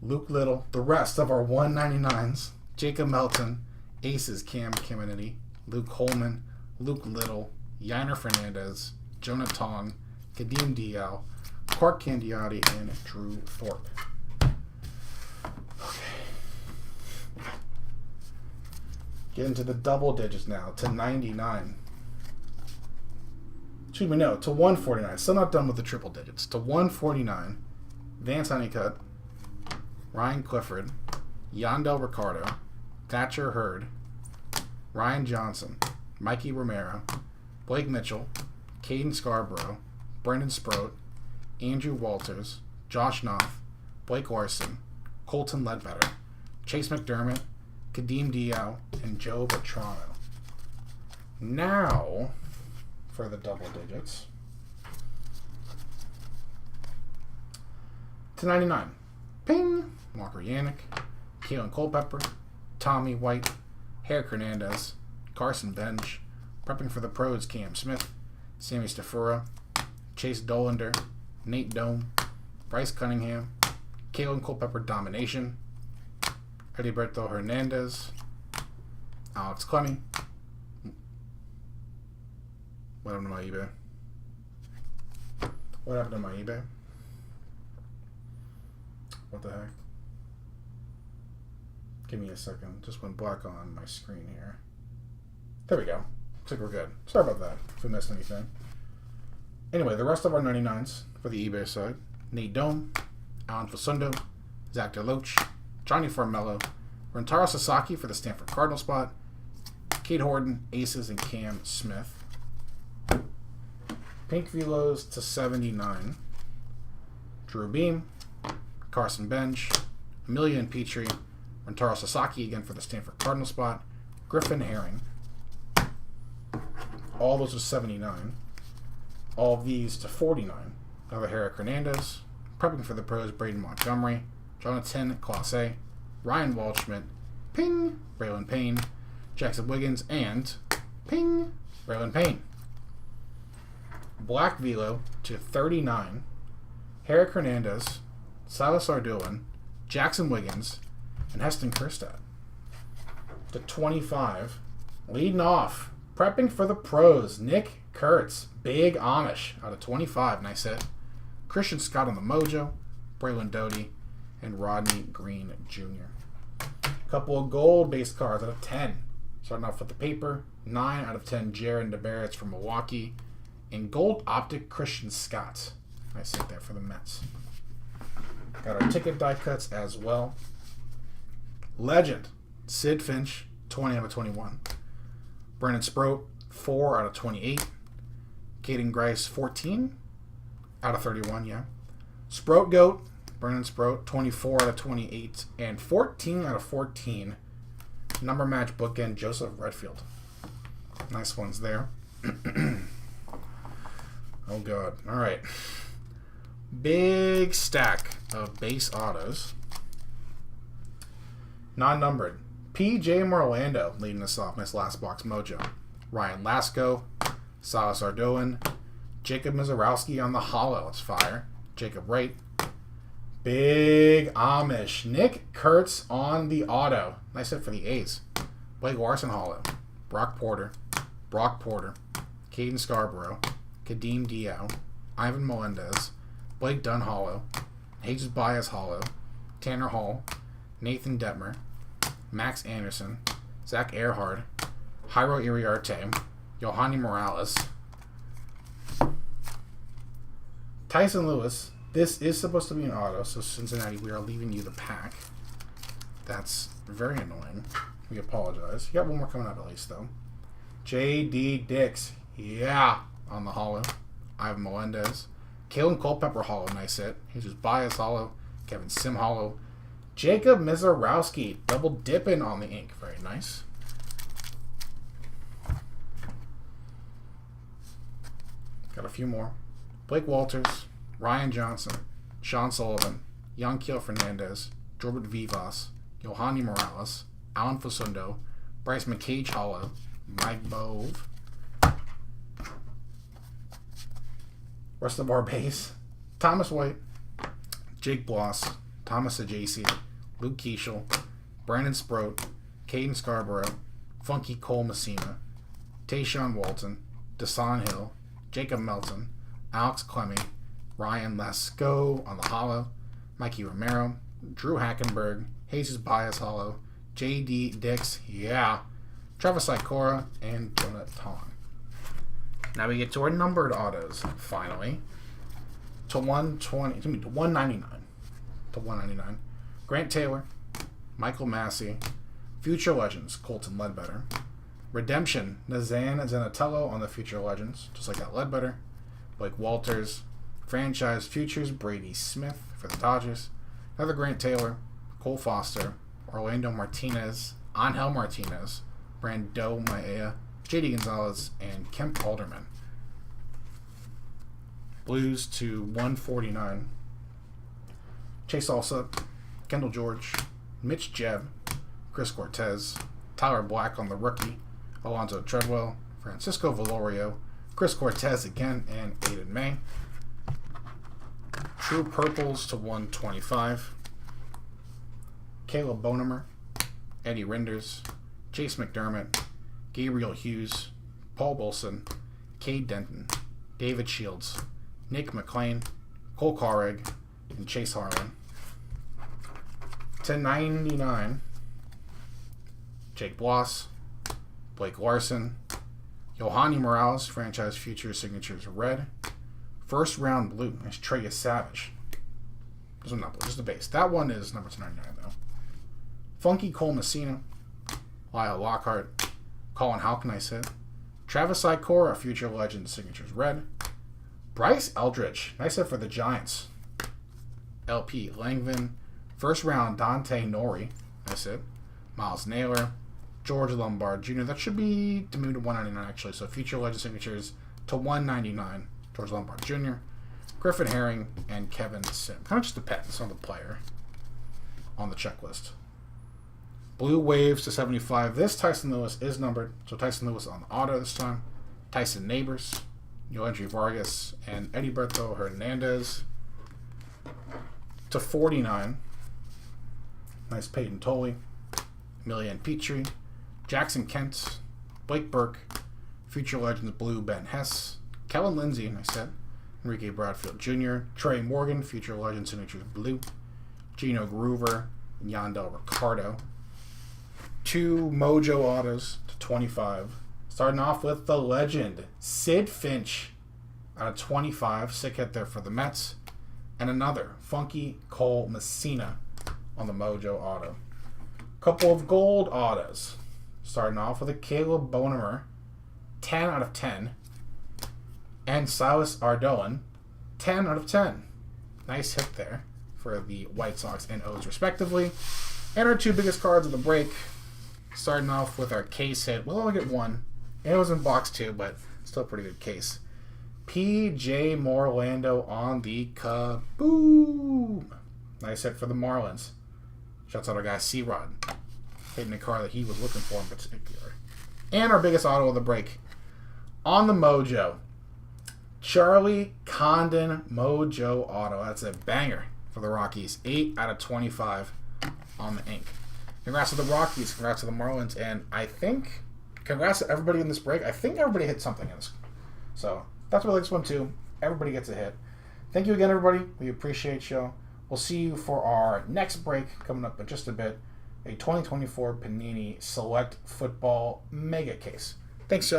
Luke Little, the rest of our 199s, Jacob Melton, Aces Cam Kamenity, Luke Holman, Luke Little, Yainer Fernandez, Jonah Tong, Kadeem Dial, Clark Candiotti, and Drew Thorpe. Okay. Get into the double digits now to 99. Excuse me, no, to 149. Still not done with the triple digits. To 149, Vance Honeycutt, Ryan Clifford, Yandel Ricardo, Thatcher Hurd, Ryan Johnson, Mikey Romero, Blake Mitchell, Caden Scarborough, Brendan Sproat, Andrew Walters, Josh Knopf, Blake Larson, Colton Ledbetter, Chase McDermott, Kadeem Diao, and Joe Vetrano. Now, for the double digits. 299. Ping! Walker Yannick, Keelan Culpepper, Tommy White, Herrick Hernandez, Carson Bench, prepping for the pros, Cam Smith, Sammy Stafura, Chase Dolander, Nate Dome, Bryce Cunningham, Keelan Culpepper Domination, Heriberto Hernandez, Alex Clemmie. What happened to my eBay? What happened to my eBay? What the heck? Give me a second. Just went black on my screen here. There we go. Looks like we're good. Sorry about that if we missed anything. Anyway, the rest of our 99s for the eBay side. Nate Dome, Alan Facundo, Zach DeLoach, Johnny Farmello, Rentaro Sasaki for the Stanford Cardinal spot, Cade Horton, Aces, and Cam Smith. Pink Velos to 79. Drew Beam, Carson Bench, Amelia and Petrie, Rentaro Sasaki again for the Stanford Cardinal spot, Griffin Herring. All those are 79. All of these to 49. Another Herrick Hernandez, prepping for the pros, Braden Montgomery, Jonathan Clase, Ryan Waldschmidt, ping, Braylon Payne, Jackson Wiggins, and ping, Braylon Payne. Black Velo to 39. Herrick Hernandez, Silas Ardoin, Jackson Wiggins, and Heston Kjerstad. To 25. Leading off, prepping for the pros, Nick Kurtz, Big Amish, out of 25. Nice hit. Christian Scott on the Mojo, Braylon Doty, and Rodney Green Jr. A couple of gold-based cards out of 10. Starting off with the paper, 9 out of 10 Jaron DeBarrett's from Milwaukee, and gold optic Christian Scott. Nice hit there for the Mets. Got our ticket die cuts as well. Legend, Sid Finch, 20 out of 21. Brandon Sproat, 4 out of 28. Caden Grice, 14 out of 31, yeah. Sproat Goat, Brandon Sproat, 24 out of 28. And 14 out of 14. Number match bookend, Joseph Redfield. Nice ones there. Oh, God. All right. Big stack of base autos. Non-numbered. P.J. Merlando leading us off. Nice last box mojo. Ryan Lasko. Silas Ardoin. Jacob Mizorowski on the hollow. It's fire. Jacob Wright. Big Amish. Nick Kurtz on the auto. Nice hit for the A's. Blake Larson hollow. Brock Porter. Caden Scarborough. Kadeem Diao. Ivan Melendez. Blake Dunn hollow. Jesus Baez hollow. Tanner Hall. Nathan Detmer. Max Anderson. Zach Earhart. Jairo Iriarte. Yohani Morales. Tyson Lewis. This is supposed to be an auto, so Cincinnati, we are leaving you the pack. That's very annoying. We apologize. You got one more coming up at least, though. J.D. Dix. Yeah. On the hollow. Ivan Melendez. Kalen Culpepper hollow. Nice hit. Jesus Baez hollow. Kevin Sim hollow. Jacob Mizorowski. Double dipping on the ink. Very nice. Got a few more. Blake Walters. Ryan Johnson. Sean Sullivan. Yanquiel Fernandez. Jorbert Vivas. Yohani Morales. Alan Facundo. Bryce McCage hollow. Mike Bove. Rest of our base. Thomas White. Jake Bloss. Thomas Ajacey. Luke Keishel. Brandon Sproat. Caden Scarborough. Funky Cole Messina. Tayshawn Walton. Desan Hill. Jacob Melton. Alex Clemmie. Ryan Lasko on the hollow. Mikey Romero. Drew Hackenberg. Jesus Baez hollow. J.D. Dix. Yeah. Travis Sikora. And Donut Tong. Now we get to our numbered autos, finally. To 120, to 199. To 199. Grant Taylor, Michael Massey, Future Legends, Colton Ledbetter. Redemption, Nazan Zanatello on the Future Legends, just like that Ledbetter. Blake Walters. Franchise Futures, Brady Smith for the Dodgers. Another Grant Taylor, Cole Foster, Orlando Martinez, Angel Martinez, Brando Maea, J.D. Gonzalez, and Kemp Alderman. Blues to 149. Chase Alsop, Kendall George, Mitch Jebb, Chris Cortez, Tyler Black on the rookie, Alonzo Treadwell, Francisco Valorio, Chris Cortez again, and Aiden May. True Purples to 125. Caleb Bonemer, Eddie Rinders, Chase McDermott, Gabriel Hughes, Paul Wilson, Cade Denton, David Shields, Nick McClain, Cole Carrig, and Chase Harlan. To 99, Jake Bloss, Blake Larson, Yohani Morales, franchise future signatures red. First round blue is Trey Savage. This one's not blue, just the base. That one is number 299 though. Funky Cole Messina, Lyle Lockhart, Colin Hawkins hit. Travis Ikora, future legend signatures red. Bryce Eldridge, nice hit for the Giants. LP Langvin, first round Dante Nori, nice hit. Miles Naylor, George Lombard Jr. That should be to move to 199 actually. So future legend signatures to 199. George Lombard Jr., Griffin Herring, and Kevin Sim. Kind of just depends on the player on the checklist. Blue Waves to 75. This Tyson Lewis is numbered. So Tyson Lewis on the auto this time. Tyson Neighbors, Yolandry Vargas, and Ediberto Hernandez. To 49. Nice Peyton Tolley, Emilian Petrie, Jackson Kent, Blake Burke, future legends Blue Ben Hess, Kellen Lindsey, nice set. Enrique Bradfield Jr., Trey Morgan, future legend signatures blue. Gino Groover, and Yandel Ricardo. 2 Mojo autos to 25. Starting off with the legend, Sid Finch out of 25. Sick hit there for the Mets. And another, Funky Cole Messina on the Mojo auto. Couple of gold autos. Starting off with a Caleb Bonemer, 10 out of 10. And Silas Ardoin, 10 out of 10. Nice hit there for the White Sox and O's respectively. And our 2 biggest cards of the break. Starting off with our case hit. We'll only get 1. And it was in box 2, but still a pretty good case. P.J. Morlando on the Kaboom. Nice hit for the Marlins. Shouts out our guy C-Rod. Hitting a car that he was looking for in particular. And our biggest auto of the break. On the Mojo. Charlie Condon Mojo auto. That's a banger for the Rockies. 8 out of 25 on the ink. Congrats to the Rockies. Congrats to the Marlins. And I think, congrats to everybody in this break. I think everybody hit something in this. So, that's what this one too. Everybody gets a hit. Thank you again, everybody. We appreciate you. We'll see you for our next break coming up in just a bit. A 2024 Panini Select Football Mega Case. Thanks, y'all.